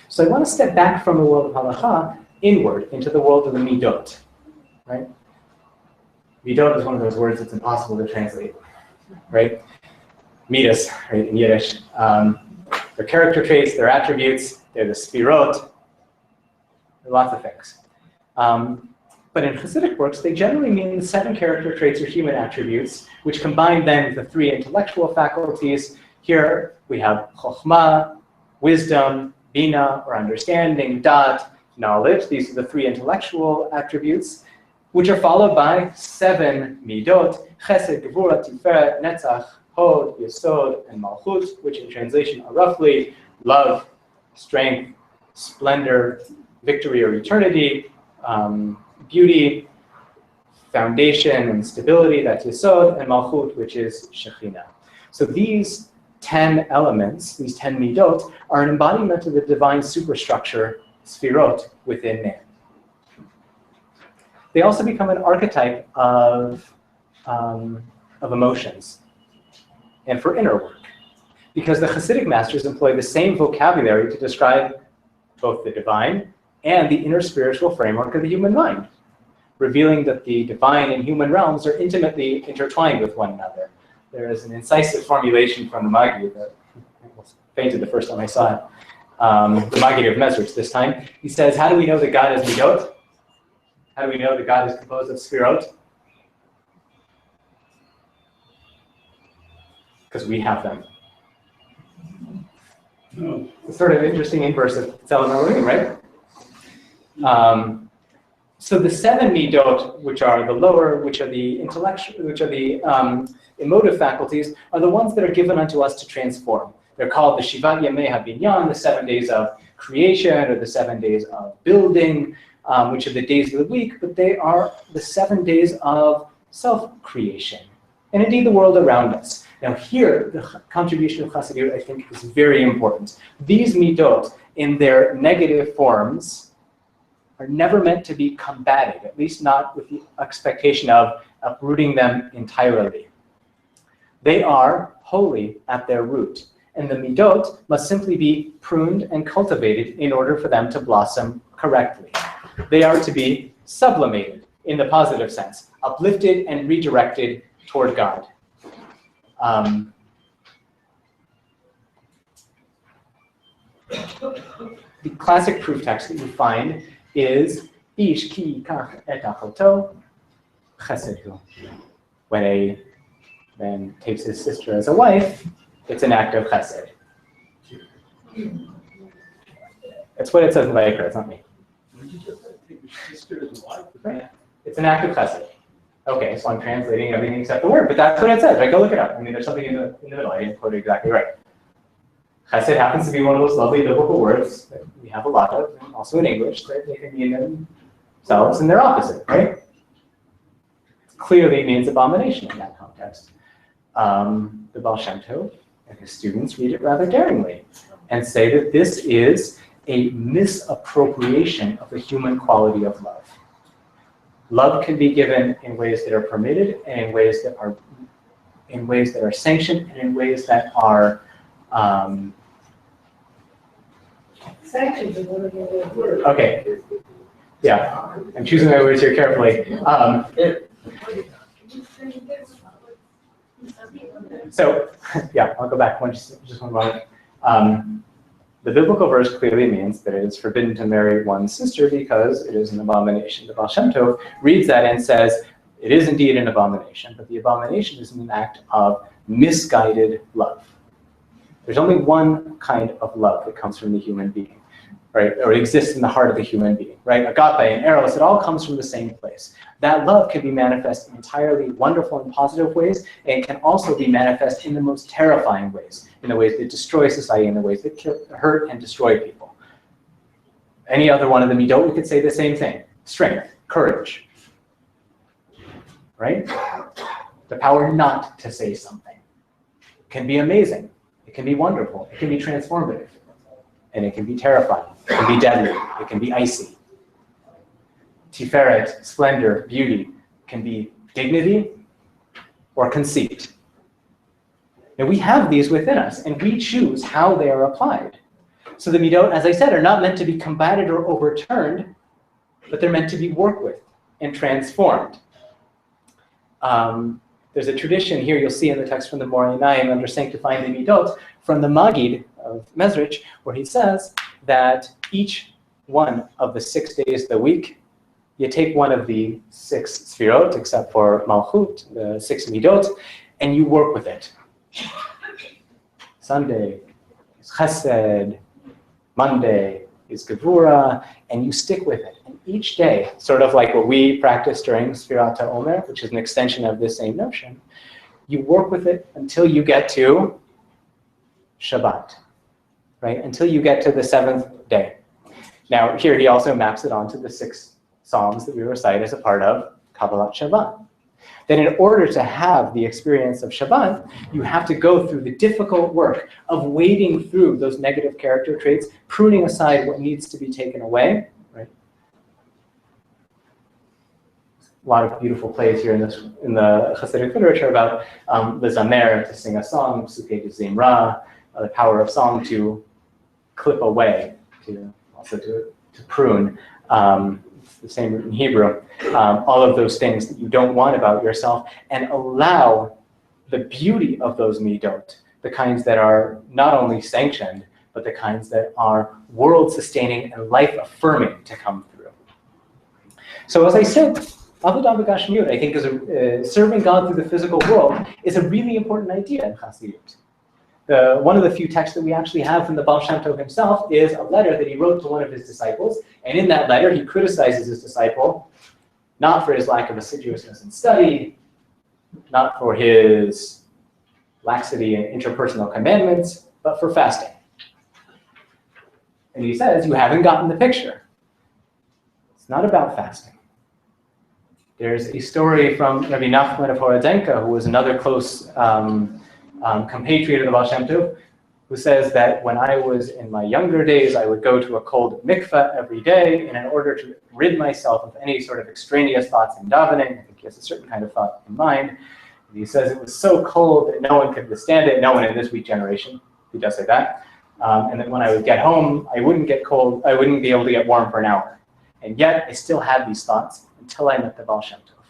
A: So I want to step back from the world of halakha inward into the world of the midot, right? Midot is one of those words that's impossible to translate, right? Midas, right, in Yiddish. They're character traits, they're attributes, they're the spirot, there are lots of things. But in Chassidic works, they generally mean the 7 character traits or human attributes, which combine then with the 3 intellectual faculties. Here we have chokhmah, wisdom, bina, or understanding, dat, knowledge. These are the 3 intellectual attributes, which are followed by 7 midot, chesed, gevura, tiferet, netzach, hod, yesod, and malchut, which in translation are roughly love, strength, splendor, victory or eternity, beauty, foundation and stability, that's yesod, and malchut, which is shekhinah. So these 10 elements, these 10 midot, are an embodiment of the divine superstructure, sfirot, within man. They also become an archetype of emotions and for inner work, because the Chassidic masters employ the same vocabulary to describe both the divine and the inner spiritual framework of the human mind, revealing that the divine and human realms are intimately intertwined with one another. There is an incisive formulation from the Maggid that I almost fainted the first time I saw it. The Maggid of Mezrich this time. He says, how do we know that God is midot? How do we know that God is composed of sfirot? Because we have them. It's sort of interesting inverse of Exile, right? So the 7 midot, which are the lower, which are the intellectual, which are the emotive faculties, are the ones that are given unto us to transform. They're called the Shivat Yamei HaBinyan, the 7 days of creation, or the 7 days of building, which are the days of the week, but they are the 7 days of self-creation, and indeed the world around us. Now here, the contribution of Chassidut, I think, is very important. These midot, in their negative forms, are never meant to be combated, at least not with the expectation of uprooting them entirely. They are holy at their root, and the midot must simply be pruned and cultivated in order for them to blossom correctly. They are to be sublimated in the positive sense, uplifted and redirected toward God. The classic proof text that you find is Ish ki kach et achoto chesed hu. When a man takes his sister as a wife, it's an act of chesed. That's what it says in Vayikra, it's not me. Right. It's an act of chesed. Okay, so I'm translating everything except the word, but that's what it says, right? Go look it up. I mean, there's something in the middle. I didn't quote it exactly right. Chesed happens to be one of those lovely biblical words that we have a lot of, and also in English, that they can mean themselves and their opposite, right? It clearly means abomination in that context. The Baal Shem Tov and his students read it rather daringly and say that this is a misappropriation of the human quality of love. Love can be given in ways that are permitted, and in ways that are sanctioned, and in ways that are
B: Sanctions is one of the words.
A: okay. Yeah, I'm choosing my words here carefully. So, yeah, I'll go back just one moment. The biblical verse clearly means that it is forbidden to marry one's sister because it is an abomination. The Baal Shem Tov reads that and says, it is indeed an abomination, but the abomination is an act of misguided love. There's only one kind of love that comes from the human being, right? Or exists in the heart of the human being, right? Agape and eros, it all comes from the same place. That love can be manifest in entirely wonderful and positive ways, and can also be manifest in the most terrifying ways, in the ways that destroy society, in the ways that hurt and destroy people. Any other one of the midot, we could say the same thing. Strength, courage, right? The power not to say something. It can be amazing. It can be wonderful. It can be transformative. And it can be terrifying. It can be deadly. It can be icy. Tiferet, splendor, beauty, can be dignity or conceit. And we have these within us, and we choose how they are applied. So the midot, as I said, are not meant to be combated or overturned, but they're meant to be worked with and transformed. There's a tradition here you'll see in the text from the Morainayim under Sanctifying the Midot from the Magid of Mezrich, where he says that each one of the 6 days of the week, you take one of the 6 sfirot, except for Malchut, the 6 Midot, and you work with it. Sunday is Chesed, Monday is Gevura, and you stick with it. And each day, sort of like what we practice during Sfirat HaOmer, which is an extension of this same notion, you work with it until you get to Shabbat, right? Until you get to the 7th day. Now, here he also maps it onto the 6 Psalms that we recite as a part of Kabbalat Shabbat. That in order to have the experience of Shabbat, you have to go through the difficult work of wading through those negative character traits, pruning aside what needs to be taken away. Right? A lot of beautiful plays here in the Chassidic literature about lezamer, to sing a song, psuke de zimra, the power of song to clip away, to prune. The same root in Hebrew, all of those things that you don't want about yourself, and allow the beauty of those midot, the kinds that are not only sanctioned, but the kinds that are world-sustaining and life-affirming to come through. So as I said, Avodah b'Gashmiut, I think, is serving God through the physical world is a really important idea in Chassidut. One of the few texts that we actually have from the Baal Shem Tov himself is a letter that he wrote to one of his disciples. And in that letter, he criticizes his disciple, not for his lack of assiduousness in study, not for his laxity in interpersonal commandments, but for fasting. And he says, you haven't gotten the picture. It's not about fasting. There's a story from Rabbi Nachman of Horodzenka, who was another close compatriot of the Baal Shem Tov, who says that when I was in my younger days, I would go to a cold mikveh every day, and in order to rid myself of any sort of extraneous thoughts in davening, I think he has a certain kind of thought in mind, and he says it was so cold that no one could withstand it, no one in this weak generation, he does say that, and then when I would get home, I wouldn't get cold, I wouldn't be able to get warm for an hour. And yet, I still had these thoughts until I met the Baal Shem Tov,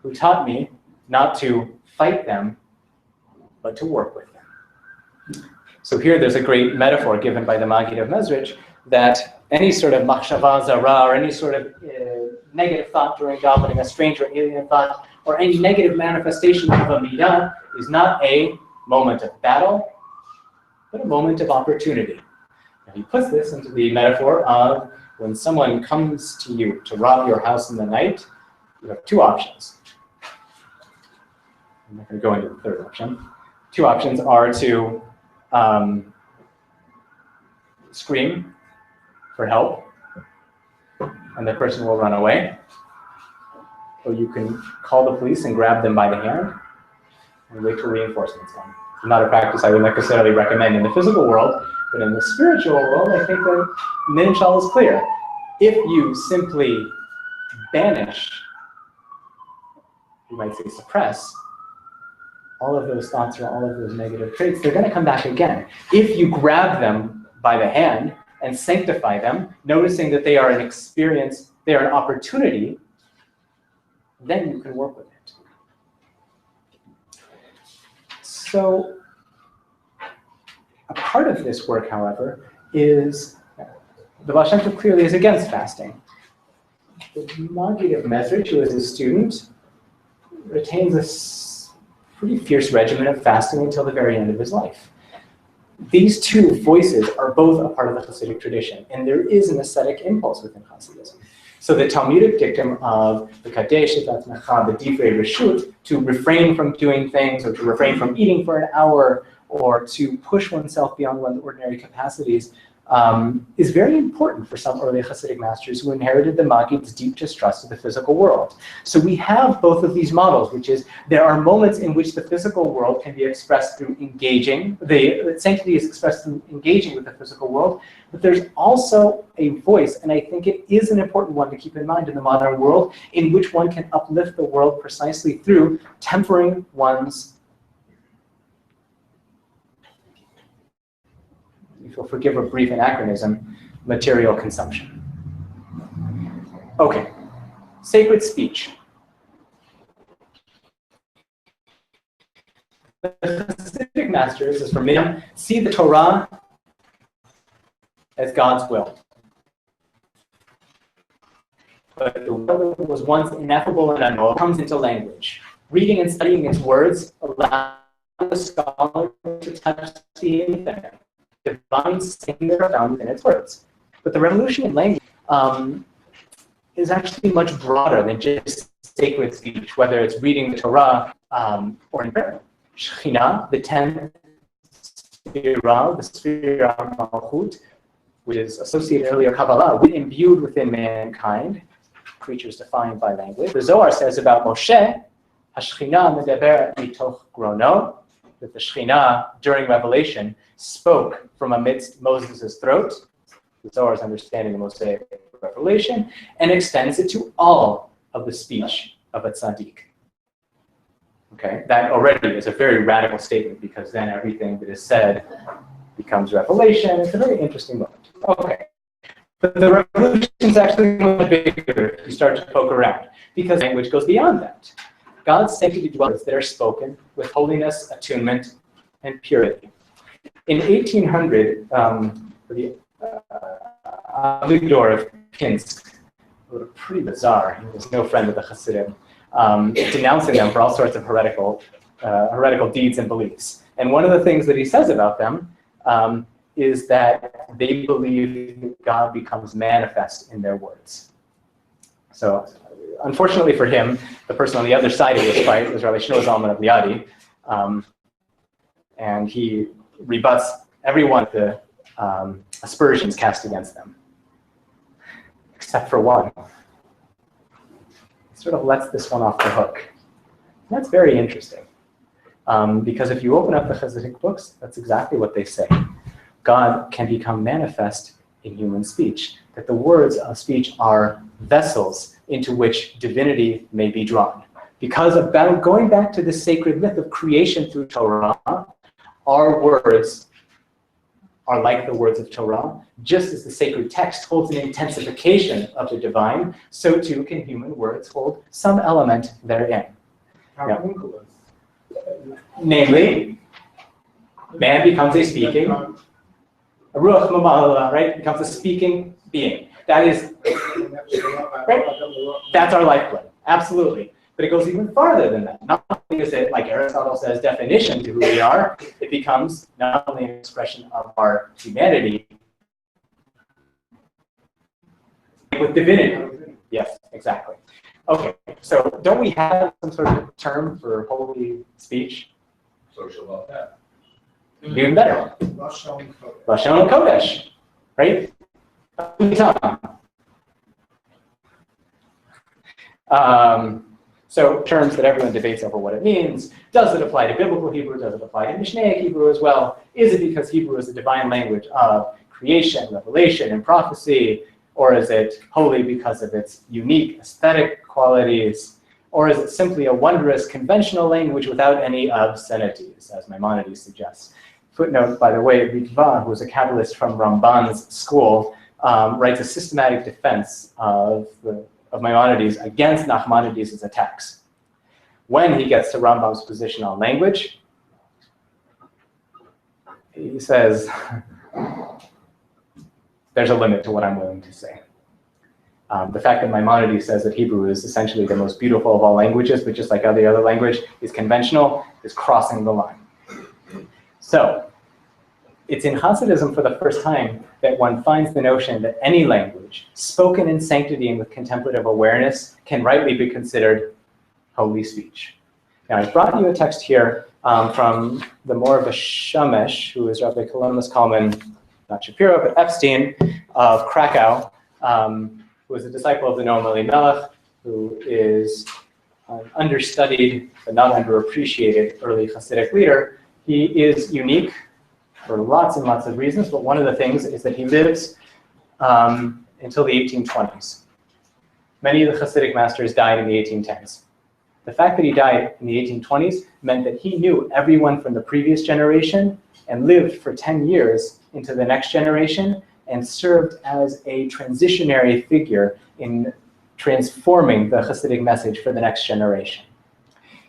A: who taught me not to fight them, but to work with them. So here there's a great metaphor given by the Magid of Mezrich that any sort of machshava zara or any sort of negative thought during davening, a strange or alien thought, or any negative manifestation of a midah is not a moment of battle, but a moment of opportunity. And he puts this into the metaphor of when someone comes to you to rob your house in the night, you have 2 options. I'm not going to go into the third option. 2 options are to scream for help, and the person will run away. Or you can call the police and grab them by the hand and wait till reinforcements come. It's not a practice I would necessarily recommend in the physical world, but in the spiritual world, I think that Minshal is clear. If you simply banish, you might say suppress, all of those thoughts or all of those negative traits, they're going to come back again. If you grab them by the hand and sanctify them, noticing that they are an experience, they are an opportunity, then you can work with it. So a part of this work, however, is the Baal Shem Tov clearly is against fasting. The Magid of Mezrich, who is his student, retains a pretty fierce regimen of fasting until the very end of his life. These 2 voices are both a part of the Hasidic tradition, and there is an ascetic impulse within Hasidism. So the Talmudic dictum of the Kadesh et Atmecha, the Divrei Reshut, to refrain from doing things, or to refrain from eating for an hour, or to push oneself beyond one's ordinary capacities, is very important for some early Hasidic masters who inherited the Maggid's deep distrust of the physical world. So we have both of these models, which is there are moments in which the physical world can be expressed through engaging, the sanctity is expressed through engaging with the physical world, but there's also a voice, and I think it is an important one to keep in mind in the modern world, in which one can uplift the world precisely through tempering one's, if you'll forgive a brief anachronism, material consumption. Okay, sacred speech. The Hasidic masters, as for me, see the Torah as God's will. But the will that was once ineffable and unknowable comes into language. Reading and studying its words allows the scholar to touch the infinite. Divine sayings that are found within its words. But the revolution in language is actually much broader than just sacred speech, whether it's reading the Torah or in prayer. Shekhinah, the 10th Sphira, the Sphira Malchut, which is associated earlier Kabbalah, imbued within mankind, creatures defined by language. The Zohar says about Moshe, Hashekhinah medaber mitoch grono, that the Shekhinah during Revelation spoke from amidst Moses' throat, the Zohar's understanding of Mosaic revelation, and extends it to all of the speech of a tzaddik. Okay, that already is a very radical statement because then everything that is said becomes revelation. It's a very interesting moment. Okay, but the revolution is actually much bigger if you start to poke around because language goes beyond that. God's sanctity dwells that are spoken with holiness, attunement, and purity. In 1800, the Avigdor of Pinsk wrote a pretty bizarre, he was no friend of the Chassidim, denouncing them for all sorts of heretical deeds and beliefs. And one of the things that he says about them is that they believe that God becomes manifest in their words. So, unfortunately for him, the person on the other side of this fight was Rabbi Shlomo Zalman of Liadi, and he rebuts every one of the aspersions cast against them, except for one. He sort of lets this one off the hook. And that's very interesting, because if you open up the Chassidic books, that's exactly what they say. God can become manifest in human speech, that the words of speech are vessels into which divinity may be drawn. Because of going back to the sacred myth of creation through Torah, our words are like the words of Torah. Just as the sacred text holds an intensification of the divine, so too can human words hold some element therein. Yeah. Namely, man becomes a speaking, a ruach mamala, right? Becomes a speaking being. That is, right? That's our lifeblood, absolutely. But it goes even farther than that. Not only is it, like Aristotle says, definition to who we are, it becomes not only an expression of our humanity, with divinity. Yes, exactly. Okay, so don't we have some sort of term for holy speech?
F: Social about that.
A: Even better. Lashon Kodesh, right? So terms that everyone debates over what it means. Does it apply to biblical Hebrew? Does it apply to Mishnaic Hebrew as well? Is it because Hebrew is the divine language of creation, revelation, and prophecy? Or is it holy because of its unique aesthetic qualities? Or is it simply a wondrous conventional language without any obscenities, as Maimonides suggests? Footnote, by the way, Ritva, who was a Kabbalist from Ramban's school, writes a systematic defense of Maimonides against Nachmanides' attacks. When he gets to Rambam's position on language, he says, there's a limit to what I'm willing to say. The fact that Maimonides says that Hebrew is essentially the most beautiful of all languages, but just like every other language is conventional, is crossing the line. So, it's in Hasidism for the first time that one finds the notion that any language, spoken in sanctity and with contemplative awareness, can rightly be considered holy speech. Now, I brought you a text here from the more of a Shamesh, who is Rabbi Kolomas Kalman not Shapiro, but Epstein of Krakow, who was a disciple of the Noam Elimelech, who is an understudied but not underappreciated early Hasidic leader. He is unique for lots and lots of reasons, but one of the things is that he lives until the 1820s. Many of the Hasidic masters died in the 1810s. The fact that he died in the 1820s meant that he knew everyone from the previous generation and lived for 10 years into the next generation and served as a transitionary figure in transforming the Hasidic message for the next generation.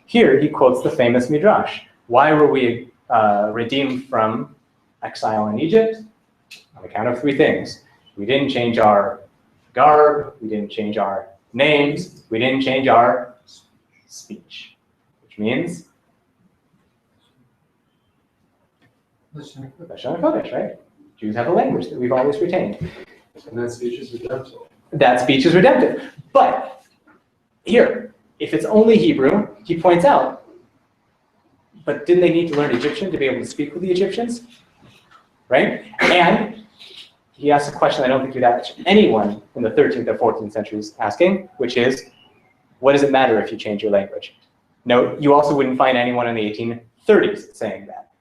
A: Here he quotes the famous Midrash. Why were we redeemed from exile in Egypt? On account of three things. We didn't change our garb, we didn't change our names, we didn't change our speech, which means Lashon HaKodesh, right? Jews have a language that we've always retained.
F: And that speech is redemptive.
A: That speech is redemptive. But here, if it's only Hebrew, he points out, but didn't they need to learn Egyptian to be able to speak with the Egyptians? Right? And he asks a question I don't think you'd ask anyone in the 13th or 14th centuries asking, which is, what does it matter if you change your language? No, you also wouldn't find anyone in the 1830s saying that.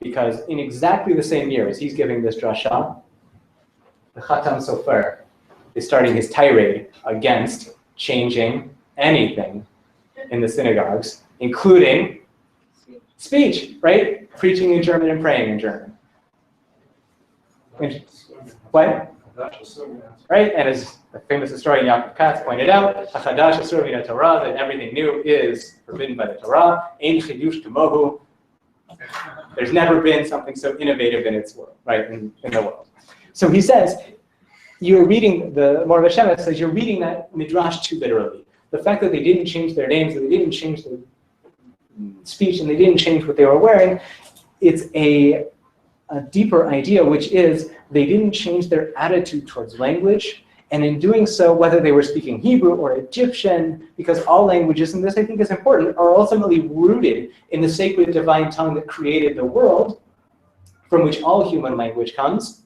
A: Because in exactly the same year as he's giving this drasha, the Khatam Sofer is starting his tirade against changing anything in the synagogues, including speech, right? Preaching in German and praying in German. What? Right? And as the famous historian Yaakov Katz pointed out, Hachadash asur min Torah, that everything new is forbidden by the Torah. Ein chidush kamohu. There's never been something so innovative in its world, right? In the world. So he says, you're reading the Mor Hashem says you're reading that midrash too literally. The fact that they didn't change their names, that they didn't change their speech, and they didn't change what they were wearing, it's a deeper idea, which is they didn't change their attitude towards language, and in doing so, whether they were speaking Hebrew or Egyptian, because all languages, and this I think is important, are ultimately rooted in the sacred divine tongue that created the world, from which all human language comes.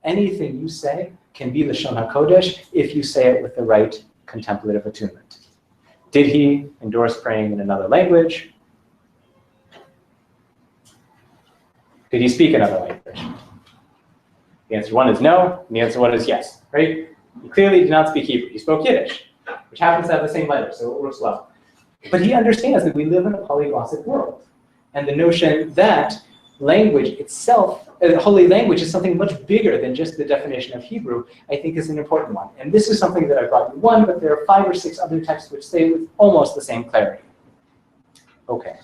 A: Anything you say can be Lashon HaKodesh if you say it with the right contemplative attunement. Did he endorse praying in another language? Did he speak another language? The answer one is no, and the answer one is yes, right? He clearly did not speak Hebrew. He spoke Yiddish, which happens to have the same letters, so it works well. But he understands that we live in a polyglossic world, and the notion that language itself, holy language, is something much bigger than just the definition of Hebrew, I think is an important one. And this is something that I brought you one, but there are 5 or 6 other texts which say with almost the same clarity. Okay,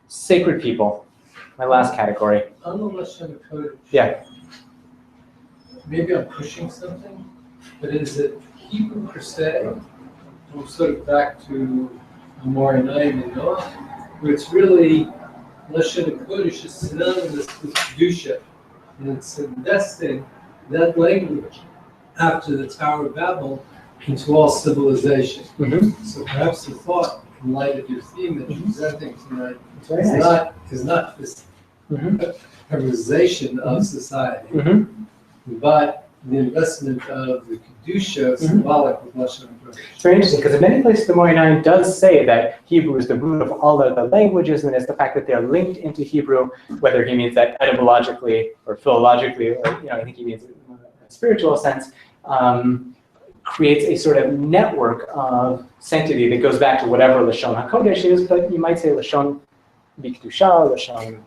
A: sacred people, my last category.
B: On the Lashon HaKodesh.
A: Yeah.
B: Maybe I'm pushing something, but is it Hebrew per se? We're sort of back to Morinayim and Noah, where it's really Lashon HaKodesh is synonymous with Kedusha, and it's investing that language after the Tower of Babel into all civilization.
A: Mm-hmm.
B: So perhaps the thought, in light of your theme that you're presenting tonight,
A: Very
B: is
A: nice.
B: not this
A: Mm-hmm.
B: harmonization of society,
A: Mm-hmm.
B: but the investment of the Kedusha symbolic of Lashon HaKodesh.
A: It's very interesting because in many places the Morinayim does say that Hebrew is the root of all of the languages, and it's the fact that they're linked into Hebrew, whether he means that etymologically or philologically, or I think he means it in a spiritual sense, creates a sort of network of sanctity that goes back to whatever Lashon HaKodesh is, but you might say Lashon B'Kedusha, Lashon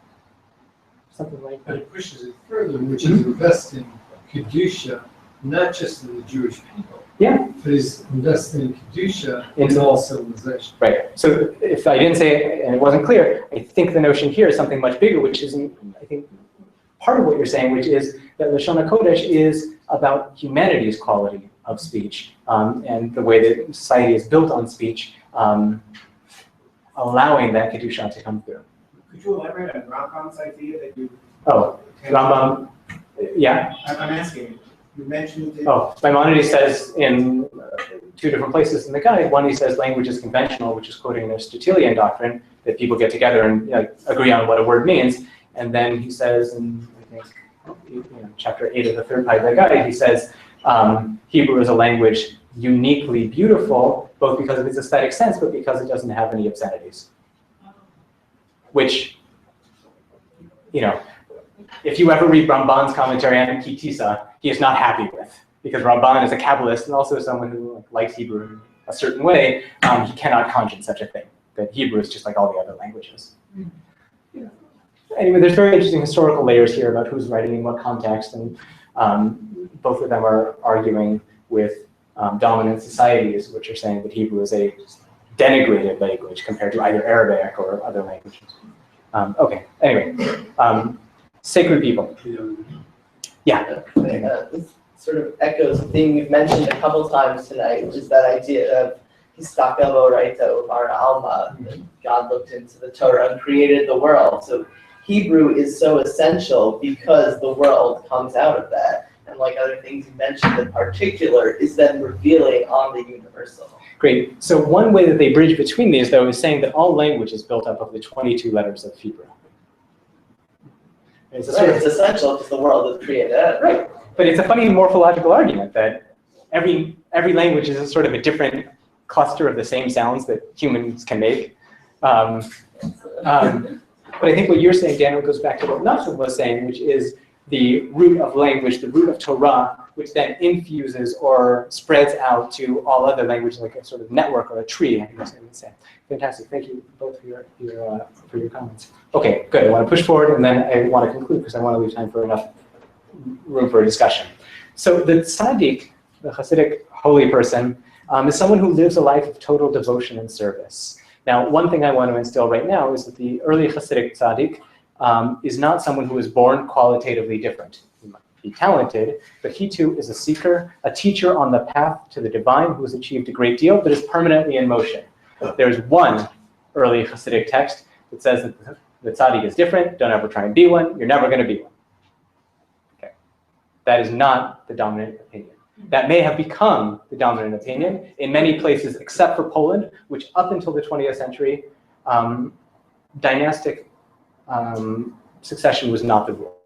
A: something like
B: But
A: that.
B: it pushes it further, which is investing Kedusha, not just in the Jewish people,
A: Yeah.
B: but is investing in Kedusha
A: Into
B: in all civilization.
A: Right. So if I didn't say it and it wasn't clear, I think the notion here is something much bigger, which is, I think, part of what you're saying, which is that Lashon HaKodesh is about humanity's quality of speech and the way that society is built on speech, allowing that Kedusha to come through.
G: Could you elaborate on Rambam's idea that you?
A: Oh, Rambam, yeah.
G: I'm asking. You mentioned.
A: Oh, Maimonides says in 2 different places in the guide. One, he says language is conventional, which is quoting the Aristotelian doctrine that people get together and agree on what a word means. And then he says, and I think chapter 8 of the third Paidai Guide, he says Hebrew is a language uniquely beautiful, both because of its aesthetic sense, but because it doesn't have any obscenities. Which, if you ever read Ramban's commentary on Kitisa, he is not happy with, because Ramban is a Kabbalist and also someone who likes Hebrew in a certain way. He cannot conscience such a thing, that Hebrew is just like all the other languages. Anyway, there's very interesting historical layers here about who's writing in what context, and both of them are arguing with dominant societies, which are saying that Hebrew is a denigrated language compared to either Arabic or other languages. Okay, anyway, sacred people. Yeah.
C: This sort of echoes a thing you've mentioned a couple times tonight, which is that idea of Histakamo Raito Bar Alma, that God looked into the Torah and created the world. So Hebrew is so essential because the world comes out of that. And like other things you mentioned, in particular, is then revealing on the universal.
A: Great. So one way that they bridge between these, though, is saying that all language is built up of the 22 letters of Hebrew. It's
C: essential because the world is created.
A: Right. But it's a funny morphological argument that every language is a sort of a different cluster of the same sounds that humans can make. But I think what you're saying, Daniel, goes back to what Nathan was saying, which is the root of language, the root of Torah, which then infuses or spreads out to all other languages, like a sort of network or a tree, I guess I would say. Fantastic. Thank you both for your comments. Okay, good. I want to push forward, and then I want to conclude because I want to leave time for enough room for a discussion. So the tzaddik, the Chassidic holy person, is someone who lives a life of total devotion and service. Now, one thing I want to instill right now is that the early Chassidic tzaddik is not someone who is born qualitatively different. He might be talented, but he too is a seeker, a teacher on the path to the divine who has achieved a great deal, but is permanently in motion. There's one early Chassidic text that says that the tzaddik is different, don't ever try and be one, you're never going to be one. Okay. That is not the dominant opinion. That may have become the dominant opinion in many places except for Poland, which up until the 20th century, dynastic succession was not the rule.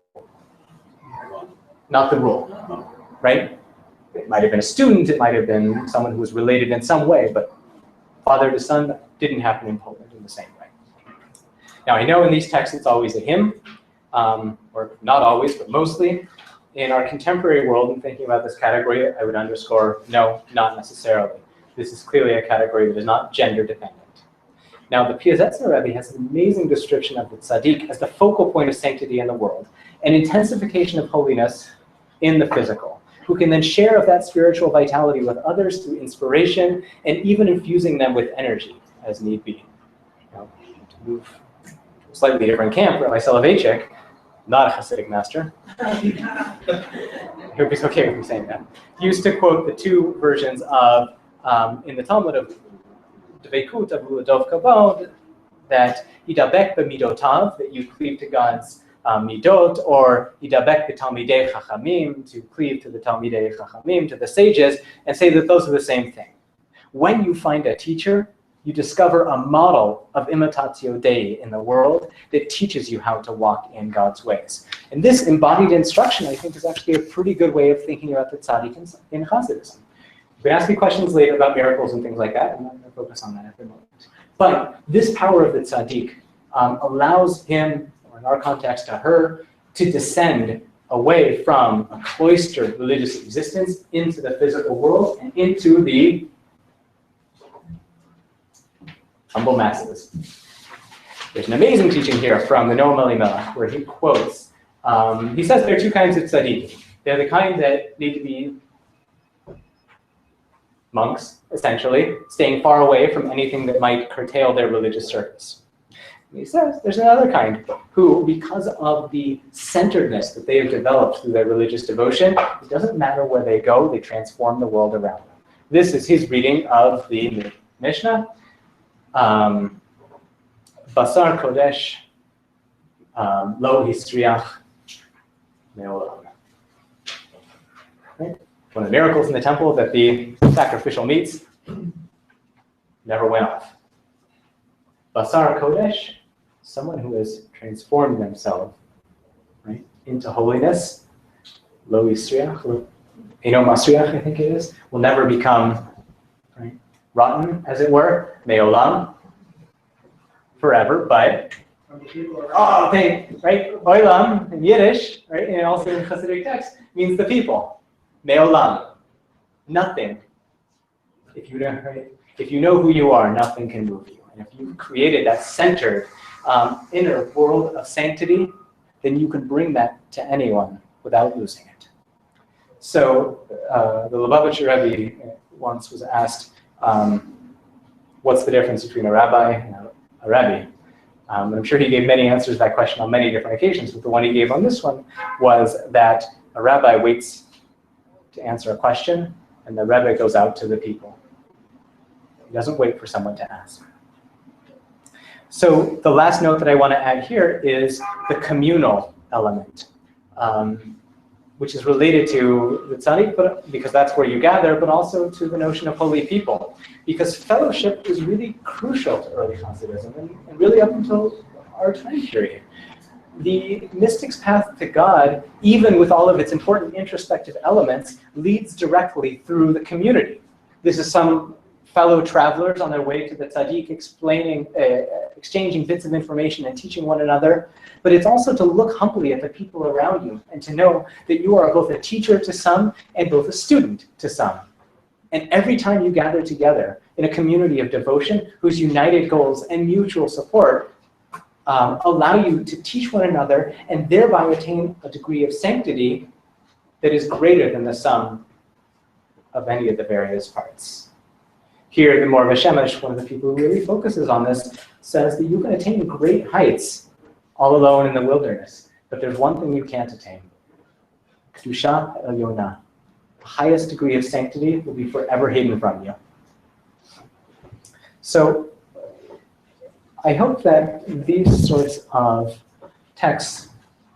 A: Not the rule, right? It might have been a student, it might have been someone who was related in some way, but father to son didn't happen in Poland in the same way. Now I know in these texts it's always a him, or not always, but mostly. In our contemporary world, and thinking about this category, I would underscore, no, not necessarily. This is clearly a category that is not gender dependent. Now, the Piazetzner Rebbe has an amazing description of the tzaddik as the focal point of sanctity in the world, an intensification of holiness in the physical, who can then share of that spiritual vitality with others through inspiration and even infusing them with energy as need be. Now, to move to a slightly different camp, Rabbi Soloveitchik, not a Hasidic master, he hope he's okay with me saying that, used to quote the two versions of, in the Talmud of Dveikut of Dov Kabod, that Idabek b'midotav, that you cleave to God's midot, or Idabek b'talmidei chachamim, to cleave to the talmidei chachamim, to the sages, and say that those are the same thing. When you find a teacher, you discover a model of imitatio Dei in the world that teaches you how to walk in God's ways. And this embodied instruction, I think, is actually a pretty good way of thinking about the tzaddik in Hasidism. You can ask me questions later about miracles and things like that. I'm not going to focus on that at the moment. But this power of the tzaddik allows him, or in our context, to her, to descend away from a cloistered religious existence into the physical world and into the humble masses. There's an amazing teaching here from the Noam Elimelech where he quotes, he says there are two kinds of tzaddik. They're the kind that need to be monks, essentially, staying far away from anything that might curtail their religious service. And he says there's another kind who, because of the centeredness that they have developed through their religious devotion, it doesn't matter where they go, they transform the world around them. This is his reading of the Mishnah. Basar Kodesh Lo Histriach Me'olam. Right? One of the miracles in the temple that the sacrificial meats never went off. Basar Kodesh, someone who has transformed themselves, right, into holiness, lo yisriach, eno masriach, I think it is, will never become right, rotten, as it were, me'olam, forever, but right? Olam in Yiddish, right, and also in Chassidic text, means the people. Me'olam, nothing. If you don't, right? If you know who you are, nothing can move you. And if you've created that centered inner world of sanctity, then you can bring that to anyone without losing it. So the Lubavitcher Rebbe once was asked, what's the difference between a rabbi and a rebbe? And I'm sure he gave many answers to that question on many different occasions, but the one he gave on this one was that a rabbi waits to answer a question, and the rebbe goes out to the people. He doesn't wait for someone to ask. So the last note that I want to add here is the communal element, which is related to the tzaddik, but because that's where you gather, but also to the notion of holy people. Because fellowship is really crucial to early Hasidism, and really up until our time period. The mystic's path to God, even with all of its important introspective elements, leads directly through the community. This is some fellow travelers on their way to the tzaddik exchanging bits of information and teaching one another. But it's also to look humbly at the people around you and to know that you are both a teacher to some and both a student to some. And every time you gather together in a community of devotion whose united goals and mutual support allow you to teach one another and thereby attain a degree of sanctity that is greater than the sum of any of the various parts. Here, the Morva Shemesh, one of the people who really focuses on this, says that you can attain great heights all alone in the wilderness, but there's one thing you can't attain. Kedusha Elyona. The highest degree of sanctity will be forever hidden from you. So I hope that these sorts of texts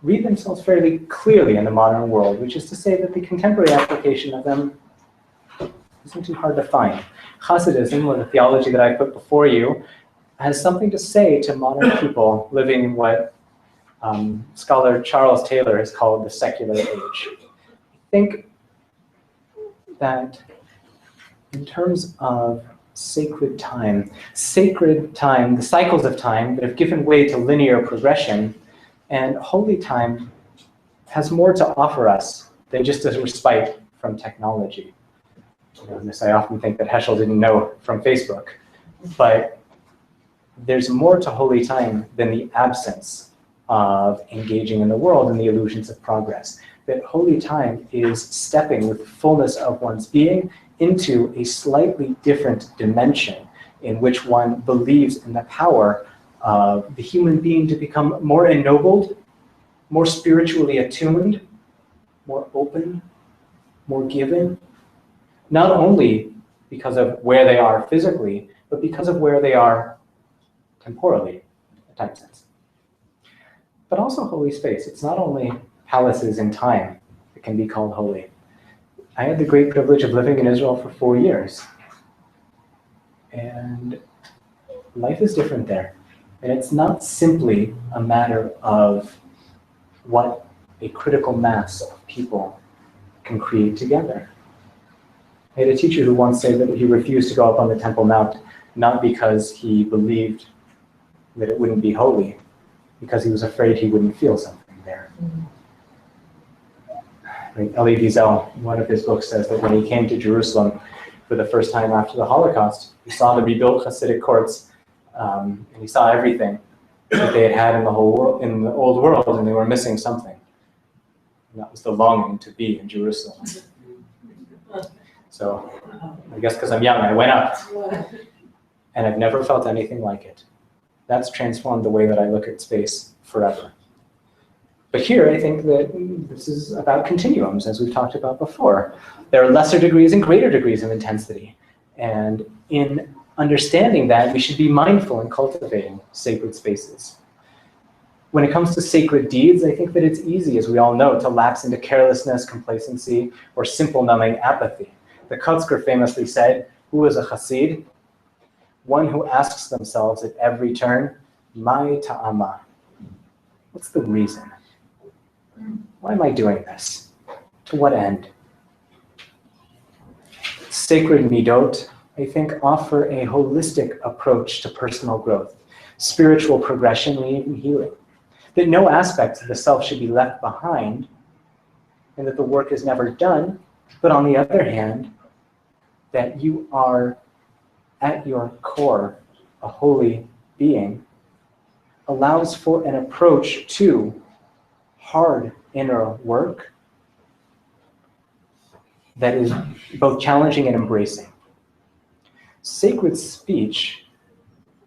A: read themselves fairly clearly in the modern world, which is to say that the contemporary application of them isn't too hard to find. Hasidism, or the theology that I put before you, has something to say to modern people living in what scholar Charles Taylor has called the secular age. I think that in terms of sacred time, the cycles of time that have given way to linear progression, and holy time has more to offer us than just a respite from technology. This I often think that Heschel didn't know from Facebook, but there's more to holy time than the absence of engaging in the world and the illusions of progress. That holy time is stepping with fullness of one's being into a slightly different dimension in which one believes in the power of the human being to become more ennobled, more spiritually attuned, more open, more giving, not only because of where they are physically, but because of where they are temporally, in time sense. But also holy space. It's not only palaces in time that can be called holy. I had the great privilege of living in Israel for 4 years. And life is different there. And it's not simply a matter of what a critical mass of people can create together. I had a teacher who once said that he refused to go up on the Temple Mount, not because he believed that it wouldn't be holy, because he was afraid he wouldn't feel something there. Right? Elie Wiesel, in one of his books, says that when he came to Jerusalem for the first time after the Holocaust, he saw the rebuilt Chassidic courts, and he saw everything that they had in the whole world, in the old world, and they were missing something. And that was the longing to be in Jerusalem. So I guess because I'm young, I went up, and I've never felt anything like it. That's transformed the way that I look at space forever. But here, I think that this is about continuums, as we've talked about before. There are lesser degrees and greater degrees of intensity. And in understanding that, we should be mindful in cultivating sacred spaces. When it comes to sacred deeds, I think that it's easy, as we all know, to lapse into carelessness, complacency, or simple numbing apathy. The Kotzker famously said, "Who is a Chassid? One who asks themselves at every turn, Mai ta'ama? What's the reason? Why am I doing this? To what end? Sacred midot, I think, offer a holistic approach to personal growth, spiritual progression, and even healing. That no aspects of the self should be left behind, and that the work is never done, but on the other hand, that you are at your core a holy being, allows for an approach to hard inner work that is both challenging and embracing. Sacred speech,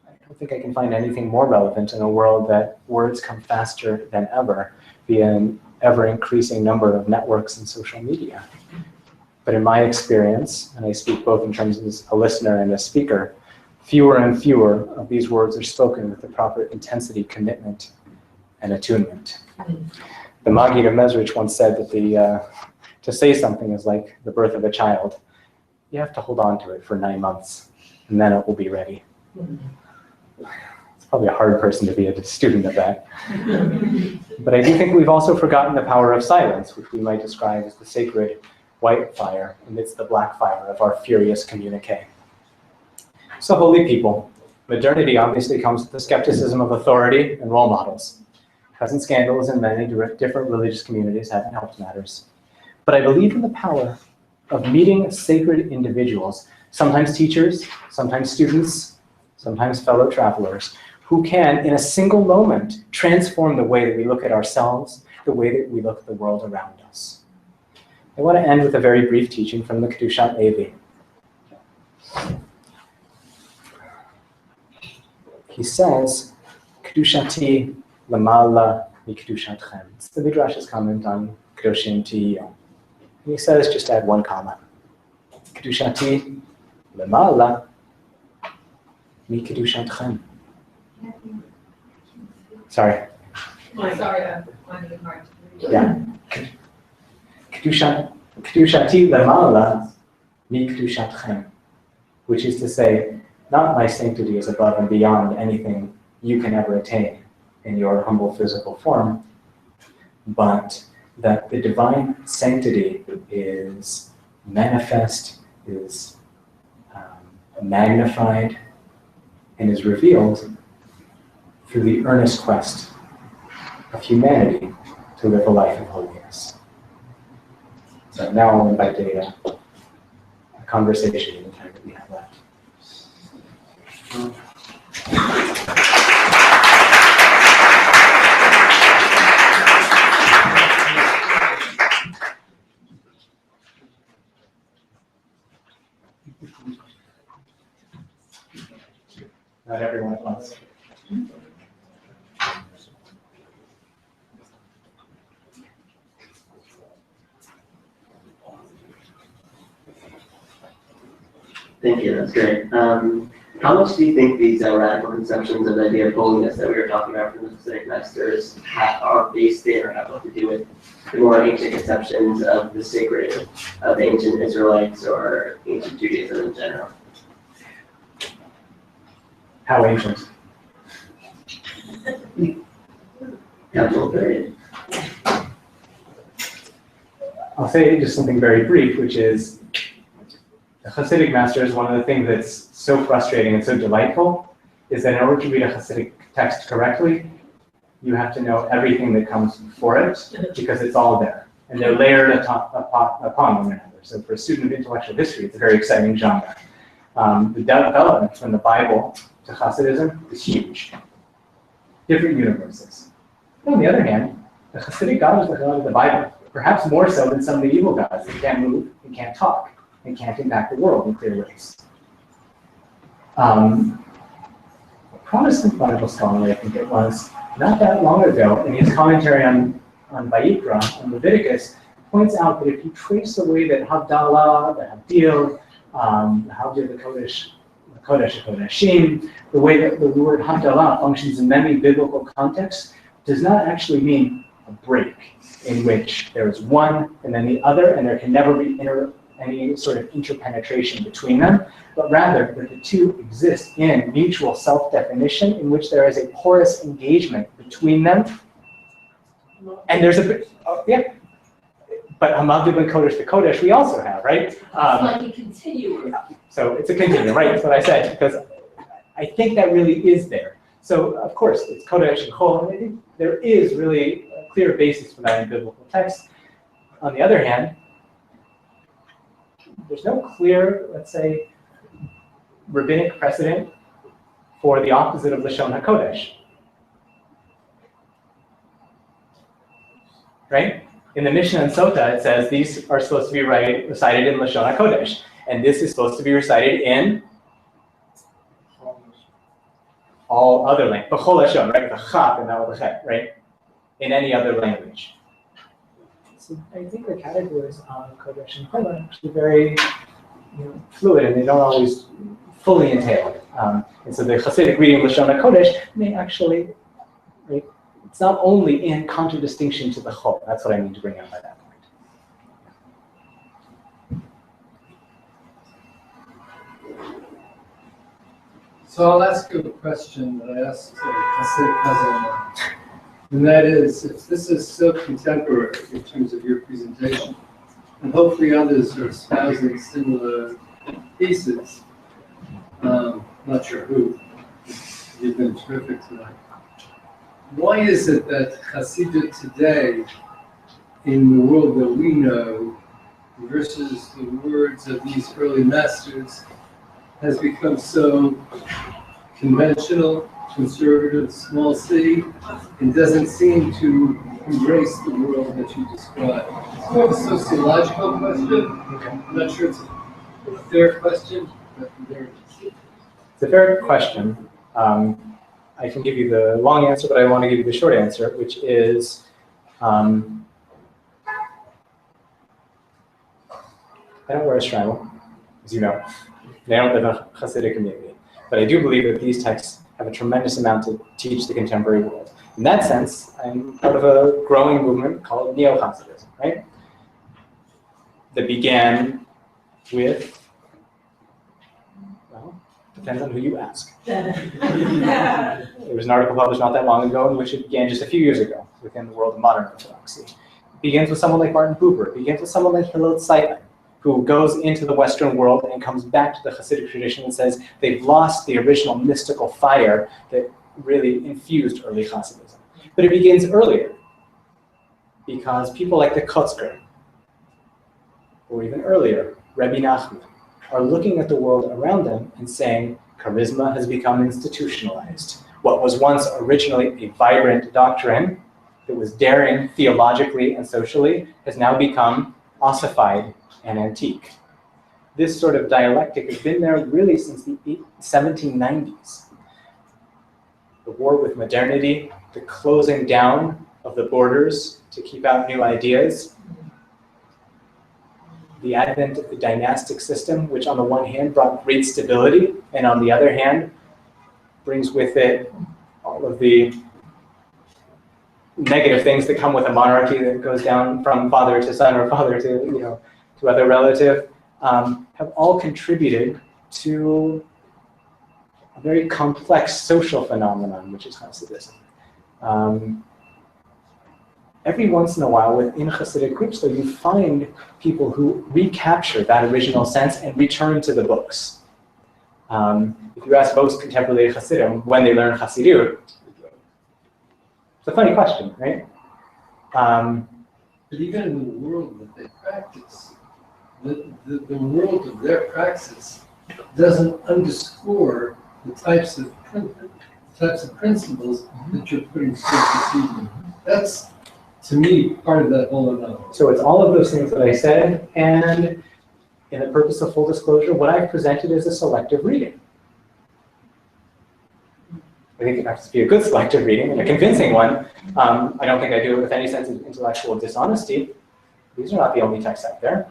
A: I don't think I can find anything more relevant in a world that words come faster than ever via an ever-increasing number of networks and social media. But in my experience, and I speak both in terms of a listener and a speaker, fewer and fewer of these words are spoken with the proper intensity, commitment, and attunement. The Maggid of Mezrich once said that to say something is like the birth of a child. You have to hold on to it for 9 months, and then it will be ready. It's probably a hard person to be a student of that. But I do think we've also forgotten the power of silence, which we might describe as the sacred white fire amidst the black fire of our furious communique. So holy people, modernity obviously comes with the skepticism of authority and role models. Present scandals in many different religious communities haven't helped matters. But I believe in the power of meeting sacred individuals, sometimes teachers, sometimes students, sometimes fellow travelers, who can, in a single moment, transform the way that we look at ourselves, the way that we look at the world around us. I want to end with a very brief teaching from the Kedushat Levi. He says, Kedushati lamala mi kedushatchem. It's the Midrash's comment on Kedoshim Tihiyom. And he says, just add one comma. Kedushati lamala mi kedushatchem. Sorry.
H: Sorry, I'm hard.
A: Yeah. Kedushati lamala mi kedushatchem. Which is to say, not my sanctity is above and beyond anything you can ever attain in your humble physical form, but that the divine sanctity is manifest, is magnified, and is revealed through the earnest quest of humanity to live a life of holiness. So now I'll invite a conversation in the time that we have left. Not everyone at once.
I: Thank you, that's great. How much do you think these radical conceptions of the idea of holiness that we were talking about from the Chassidic masters are based in or have to do with the more ancient conceptions of the sacred of ancient Israelites or ancient Judaism in general?
A: How ancient?
I: Capital period.
A: I'll say just something very brief, which is the Chassidic masters, one of the things that's so frustrating and so delightful is that in order to read a Chassidic text correctly, you have to know everything that comes before it because it's all there. And they're layered upon one another. So for a student of intellectual history, it's a very exciting genre. The development from the Bible to Hasidism is huge. Different universes. But on the other hand, the Chassidic God is the God of the Bible, perhaps more so than some medieval gods that can't move and can't talk and can't impact the world in clear ways. A Protestant Bible scholar, I think it was, not that long ago, in his commentary on Vayikra, on Leviticus, points out that if you trace the way that Havdalah, the Havdil, the Havdil, the Kodesh, Kodashim, the way that the word Havdalah functions in many biblical contexts, does not actually mean a break in which there is one and then the other, and there can never be any sort of interpenetration between them, but rather that the two exist in mutual self-definition in which there is a porous engagement between them. And there's but But Hamagdu ben Kodesh to Kodesh we also have, right?
H: It's like a continuum.
A: So it's a continuum, right? That's what I said, because I think that really is there. So of course, it's Kodesh and Chol, and I think there is really a clear basis for that in biblical text. On the other hand, there's no clear, let's say, rabbinic precedent for the opposite of Lashon HaKodesh. Right? In the Mishnah and Sota, it says these are supposed to be recited in Lashon HaKodesh, and this is supposed to be recited in all other language. B'chol Lashon, right? With a chap and not with a chet, right? In any other language. So I think the categories on Kodesh and Chol are actually very fluid, and they don't always fully entail it. And so the Chassidic reading of Lashon HaKodesh may actually, right, it's not only in contradistinction to the Chol. That's what I mean to bring out by that point.
B: So I'll ask you a question that I asked Hasidic Chazal, and that is, if this is so contemporary in terms of your presentation, and hopefully others are espousing similar pieces, not sure who, you've been terrific tonight. Why is it that Hasidut today, in the world that we know, versus the words of these early masters, has become so conventional, conservative, small c, and doesn't seem to embrace the world that you described? It's more of a sociological question. I'm not sure it's a fair question, but there it is.
A: It's a fair question. I can give you the long answer, but I want to give you the short answer, which is I don't wear a shtreimel, as you know. I don't live in a Chassidic community. But I do believe that these texts have a tremendous amount to teach the contemporary world. In that sense, I'm part of a growing movement called Neo-Hasidism, right? That began with, well, depends on who you ask. There was an article published not that long ago in which it began just a few years ago within the world of modern Orthodoxy. It begins with someone like Martin Buber. It begins with someone like Hillel Zeitlin, who goes into the Western world and comes back to the Hasidic tradition and says they've lost the original mystical fire that really infused early Hasidism. But it begins earlier, because people like the Kotzker, or even earlier, Rebbe Nachman, are looking at the world around them and saying, charisma has become institutionalized. What was once originally a vibrant doctrine that was daring theologically and socially has now become ossified and antique. This sort of dialectic has been there really since the 1790s. The war with modernity, the closing down of the borders to keep out new ideas, the advent of the dynastic system, which on the one hand brought great stability, and on the other hand brings with it all of the negative things that come with a monarchy that goes down from father to son or father to to other relative, have all contributed to a very complex social phenomenon, which is Hasidism. Every once in a while within Hasidic groups, though, you find people who recapture that original sense and return to the books. If you ask most contemporary Hasidim when they learn Hasidut, it's a funny question, right?
B: But even in the world that they practice, the world of their praxis doesn't underscore the types of principles that you're putting forth this evening. That's, to me, part of that whole analysis.
A: So it's all of those things that I said, and in the purpose of full disclosure, what I've presented is a selective reading. I think it has to be a good selective reading and a convincing one. I don't think I do it with any sense of intellectual dishonesty. These are not the only texts out there.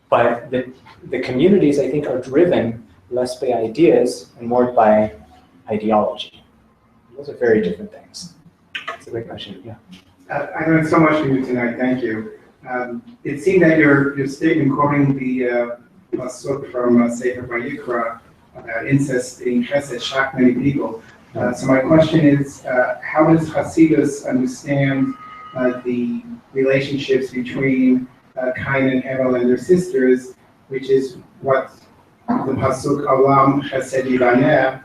A: But the communities, I think, are driven less by ideas and more by ideology. Those are very different things. That's a great question, yeah.
G: I learned so much from you tonight, thank you. It seemed that your statement quoting the pasuk from Sefer Vayikra about incest being chesed shocked many people. So my question is, how does Hasidus understand the relationships between Cain and Hevel and their sisters, which is what the pasuk Olam Chesed Yibaneh,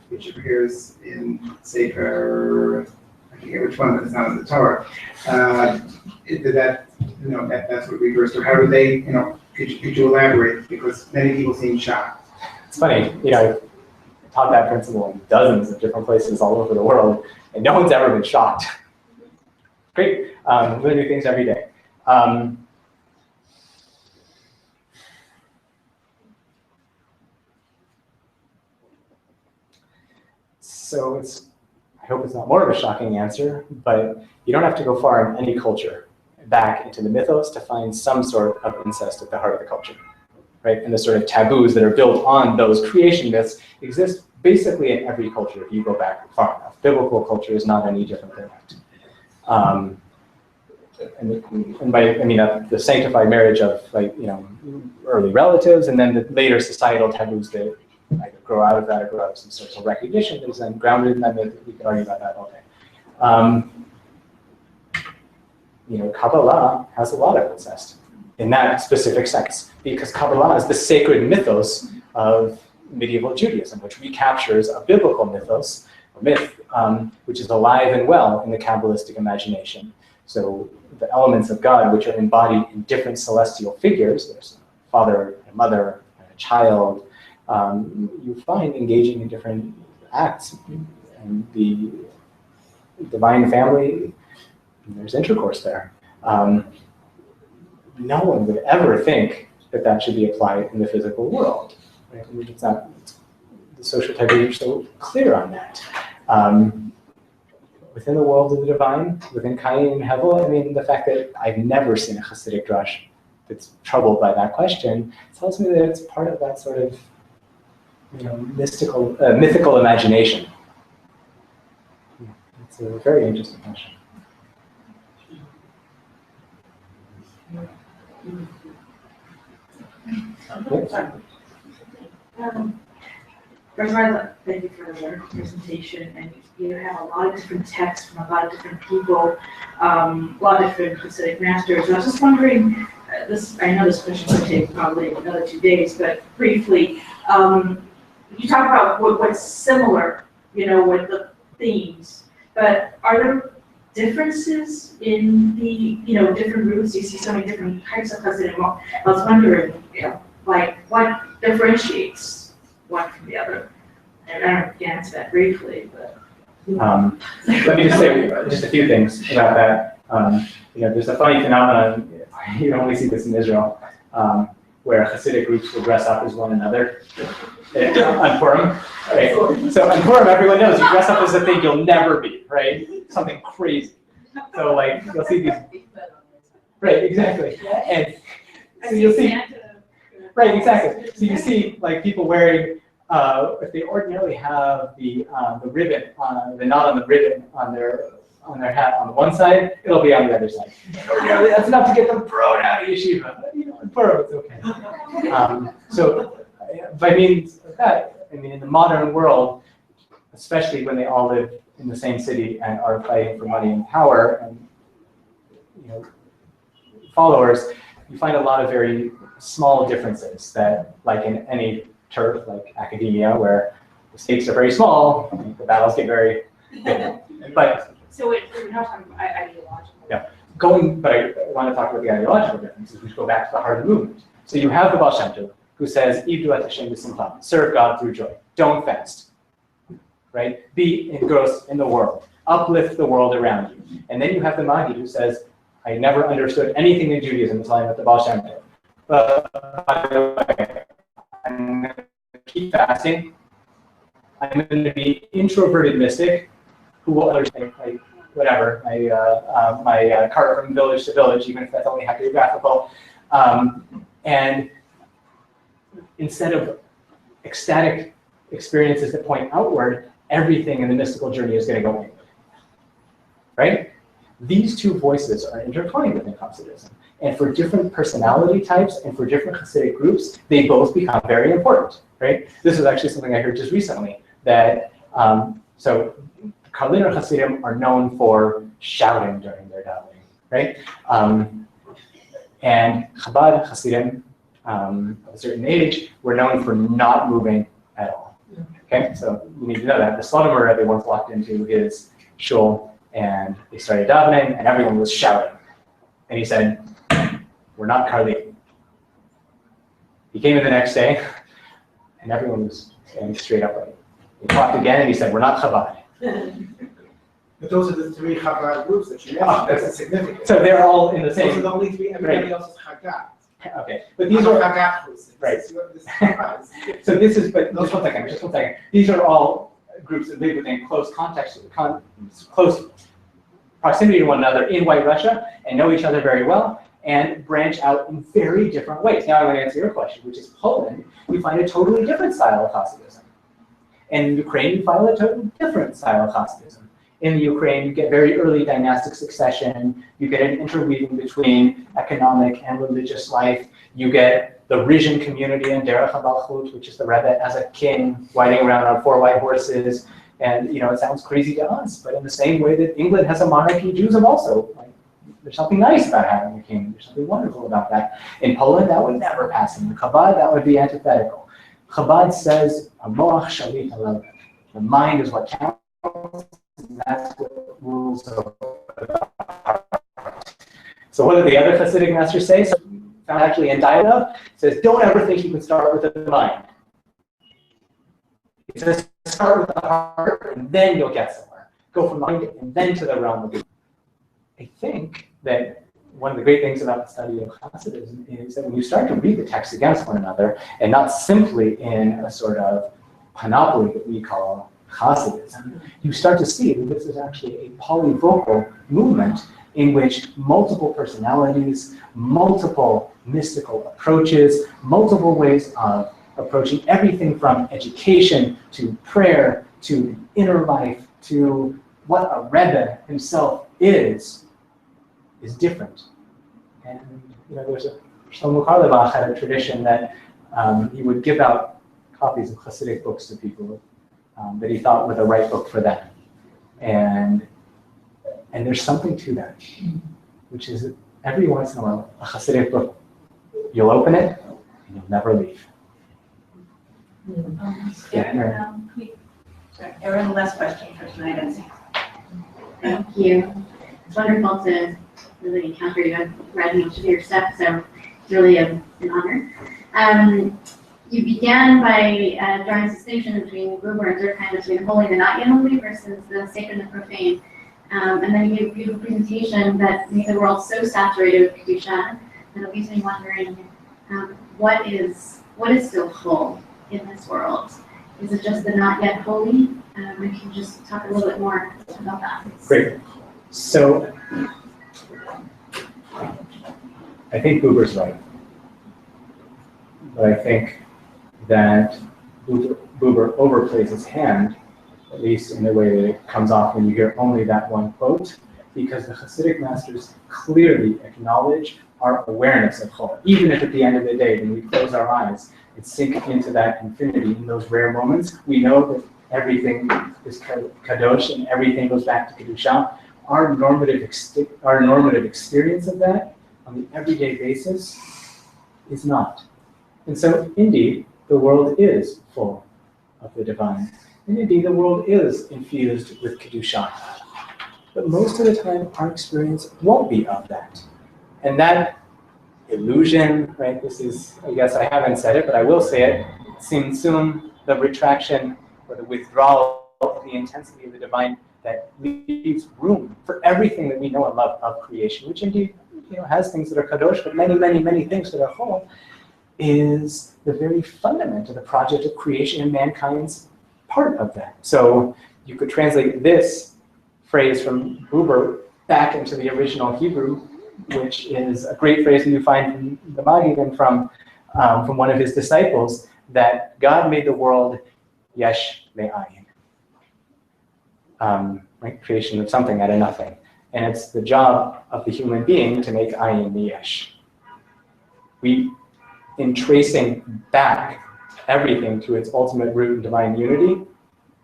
G: which appears in Sefer, I forget which one, but it's not in the Torah. That's what refers to. How do they, could you elaborate? Because many people seem shocked.
A: It's funny, I taught that principle in dozens of different places all over the world, and no one's ever been shocked. Great, we do things every day. So I hope it's not more of a shocking answer, but you don't have to go far in any culture back into the mythos to find some sort of incest at the heart of the culture, right? And the sort of taboos that are built on those creation myths exist basically in every culture if you go back far enough. Biblical culture is not any different than that. And by, I mean, the sanctified marriage of early relatives, and then the later societal taboos that either grow out of that or grow out of some social recognition that is then grounded in that myth. We could argue about that all day. Kabbalah has a lot of incest in that specific sense, because Kabbalah is the sacred mythos of medieval Judaism, which recaptures a biblical mythos, or myth, which is alive and well in the Kabbalistic imagination. So the elements of God, which are embodied in different celestial figures, there's a father, a mother, and a child, you find engaging in different acts. And the divine family, there's intercourse there. No one would ever think that that should be applied in the physical world. Right? I mean, the social taboos are so clear on that. Within the world of the divine, within Cain and Hevel, I mean, the fact that I've never seen a Chassidic drush that's troubled by that question tells me that it's part of that sort of mythical imagination. It's a very interesting question.
H: First of all, thank you for the presentation, and you have a lot of different texts from a lot of different people, a lot of different Hasidic masters. And I was just wondering, I know this question will take probably another 2 days, but briefly, you talk about what's similar, with the themes, but are there differences in the, different roots? You see so many different types of Hasidim. I was wondering, like what differentiates one from the other? And I don't know if you can answer that briefly, but.
A: Let me just say just a few things about that. There's a funny phenomenon, you only see this in Israel, where Hasidic groups will dress up as one another on Purim. Right? So on Purim, everyone knows you dress up as a thing you'll never be, right? Something crazy. So you'll see these. Right, exactly. And so you'll see. Right, exactly. So you see people wearing. If they ordinarily have the ribbon, the knot on the ribbon on their hat on the one side, it'll be on the other side. That's enough to get them thrown out of yeshiva. But, in Purim, it's okay. So by means of that, in the modern world, especially when they all live in the same city and are fighting for money and power and followers, you find a lot of very small differences that, like in any turf, like academia, where the stakes are very small, the battles get very big. But
H: so we're not talking about ideological.
A: Yeah, but I want to talk about the ideological differences, which go back to the heart of the movement. So you have the Baal Shem Tov, who says, "Ivdu et Hashem b'simcha," serve God through joy. Don't fast, right? Be engrossed in the world, uplift the world around you. And then you have the Maggid, who says, "I never understood anything in Judaism until I met the Baal Shem Tov. But by the way, I'm going to keep fasting. I'm going to be introverted mystic who will understand my cart from village to village, even if that's only hagiographical. And instead of ecstatic experiences that point outward, everything in the mystical journey is going to go inward. Right? These two voices are intertwined within Hasidism. And for different personality types and for different Hasidic groups, they both become very important, right? This is actually something I heard just recently, that so Karliner Hasidim are known for shouting during their davening, right? And Chabad Hasidim of a certain age were known for not moving at all. Okay, so you need to know that. The Slobomer Rebbe once walked into his shul and they started davening and everyone was shouting. And he said, "We're not Karli." He came in the next day and everyone was standing straight upright. He talked again and he said, "We're not Chabad."
G: But those are the three Chabad groups that you mentioned. That's significant.
A: So they're all in the
G: Those
A: same.
G: are the only three. Everybody
A: Right.
G: else is Chagat.
A: Okay, but these are
G: Chagat groups.
A: Right.
G: This is Chabad.
A: so this is but just 1 second, just 1 second. These are all groups that live within close context, close proximity to one another in White Russia and know each other very well and branch out in very different ways. Now I want to answer your question, which is Poland. You find a totally different style of Hasidism. In Ukraine, you find a totally different style of Hasidism. In the Ukraine, you get very early dynastic succession. You get an interweaving between economic and religious life. You get the Rizhin community in Derech HaMalchut, which is the Rebbe as a king riding around on 4 white horses. And it sounds crazy to us, but in the same way that England has a monarchy, Jews have also. There's something nice about having a king. There's something wonderful about that. In Poland, that would never pass. In Chabad, that would be antithetical. Chabad says, "Amoach shalit alav." The mind is what counts. And that's what rules over the heart. So what do the other Chassidic masters say? So found actually in dialogue, says, don't ever think you can start with the mind. It says start with the heart and then you'll get somewhere. Go from mind and then to the realm of the. I think that one of the great things about the study of Hasidism is that when you start to read the texts against one another, and not simply in a sort of panoply that we call Hasidism, you start to see that this is actually a polyvocal movement in which multiple personalities, multiple mystical approaches, multiple ways of approaching everything from education to prayer to inner life to what a Rebbe himself is different. And there's a Shlomo Karlebach had a tradition that he would give out copies of Chassidic books to people that he thought were the right book for them. And there's something to that, which is that every once in a while, a Chassidic book, you'll open it and you'll never leave.
D: Ariel, last question for tonight.
J: Thank you. It's wonderful to really encounter you. I've read each of your stuff, so it's really an honor. You began by drawing a distinction between Gruber and Durkheim, between holy and not yet holy versus the sacred and the profane. And then you gave a beautiful presentation that made the world so saturated with Kedusha that it leaves me wondering, what is still whole in this world? Is it just the not yet holy? Can you just talk a little bit more about that?
A: Great. So I think Buber's right. But I think that Buber overplays his hand, at least in the way that it comes off when you hear only that one quote, because the Chassidic masters clearly acknowledge our awareness of Chol. Even if at the end of the day, when we close our eyes and sink into that infinity in those rare moments, we know that everything is kadosh and everything goes back to Kedusha. Our normative experience of that on the everyday basis is not. And so, indeed, the world is full of the divine. And indeed, the world is infused with Kedusha. But most of the time, our experience won't be of that. And that illusion, right, this is, I guess I haven't said it, but I will say it, Tzimtzum, the retraction or the withdrawal of the intensity of the divine that leaves room for everything that we know and love of creation, which indeed has things that are kadosh, but many, many, many things that are whole, is the very fundament of the project of creation and mankind's part of that. So you could translate this phrase from Buber back into the original Hebrew, which is a great phrase that you find from the Maggid and from one of his disciples, that God made the world yesh me'ayin. Right? Creation of something out of nothing. And it's the job of the human being to make ayin yesh. We, in tracing back everything to its ultimate root in divine unity,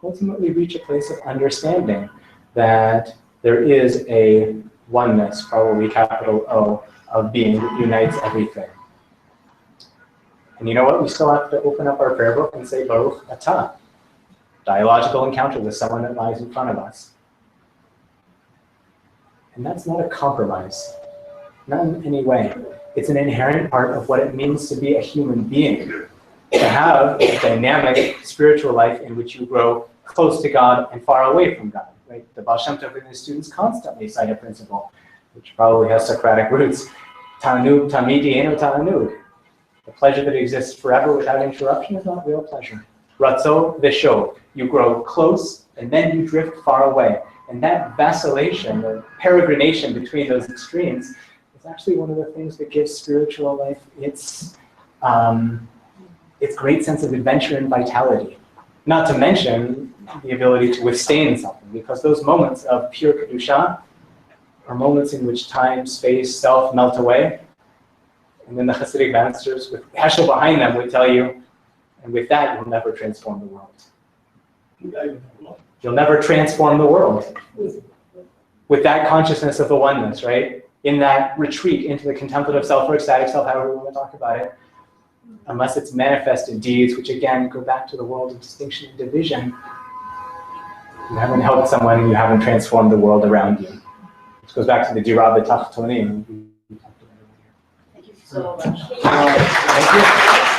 A: ultimately reach a place of understanding that there is a oneness, probably capital O, of being that unites everything. And you know what? We still have to open up our prayer book and say Baruch Atah, dialogical encounter with someone that lies in front of us. And that's not a compromise, not in any way. It's an inherent part of what it means to be a human being, to have a dynamic spiritual life in which you grow close to God and far away from God. Right? The Baal Shem Tov and his students constantly cite a principle, which probably has Socratic roots. Ta'anug tamidi eno ta'anug. The pleasure that exists forever without interruption is not real pleasure. Ratzo v'sho. You grow close and then you drift far away. And that vacillation, the peregrination between those extremes, is actually one of the things that gives spiritual life its great sense of adventure and vitality. Not to mention the ability to withstand something, because those moments of pure Kedusha are moments in which time, space, self melt away. And then the Chassidic masters with Heschel behind them would tell you, and with that, you'll never transform the world. You'll never transform the world. With that consciousness of the oneness, right? In that retreat into the contemplative self or ecstatic self, however we want to talk about it, unless it's manifest in deeds, which again go back to the world of distinction and division, you haven't helped someone and you haven't transformed the world around you. This goes back to the Dirah B'Tachtonim.
D: Thank you so much.
A: Thank you.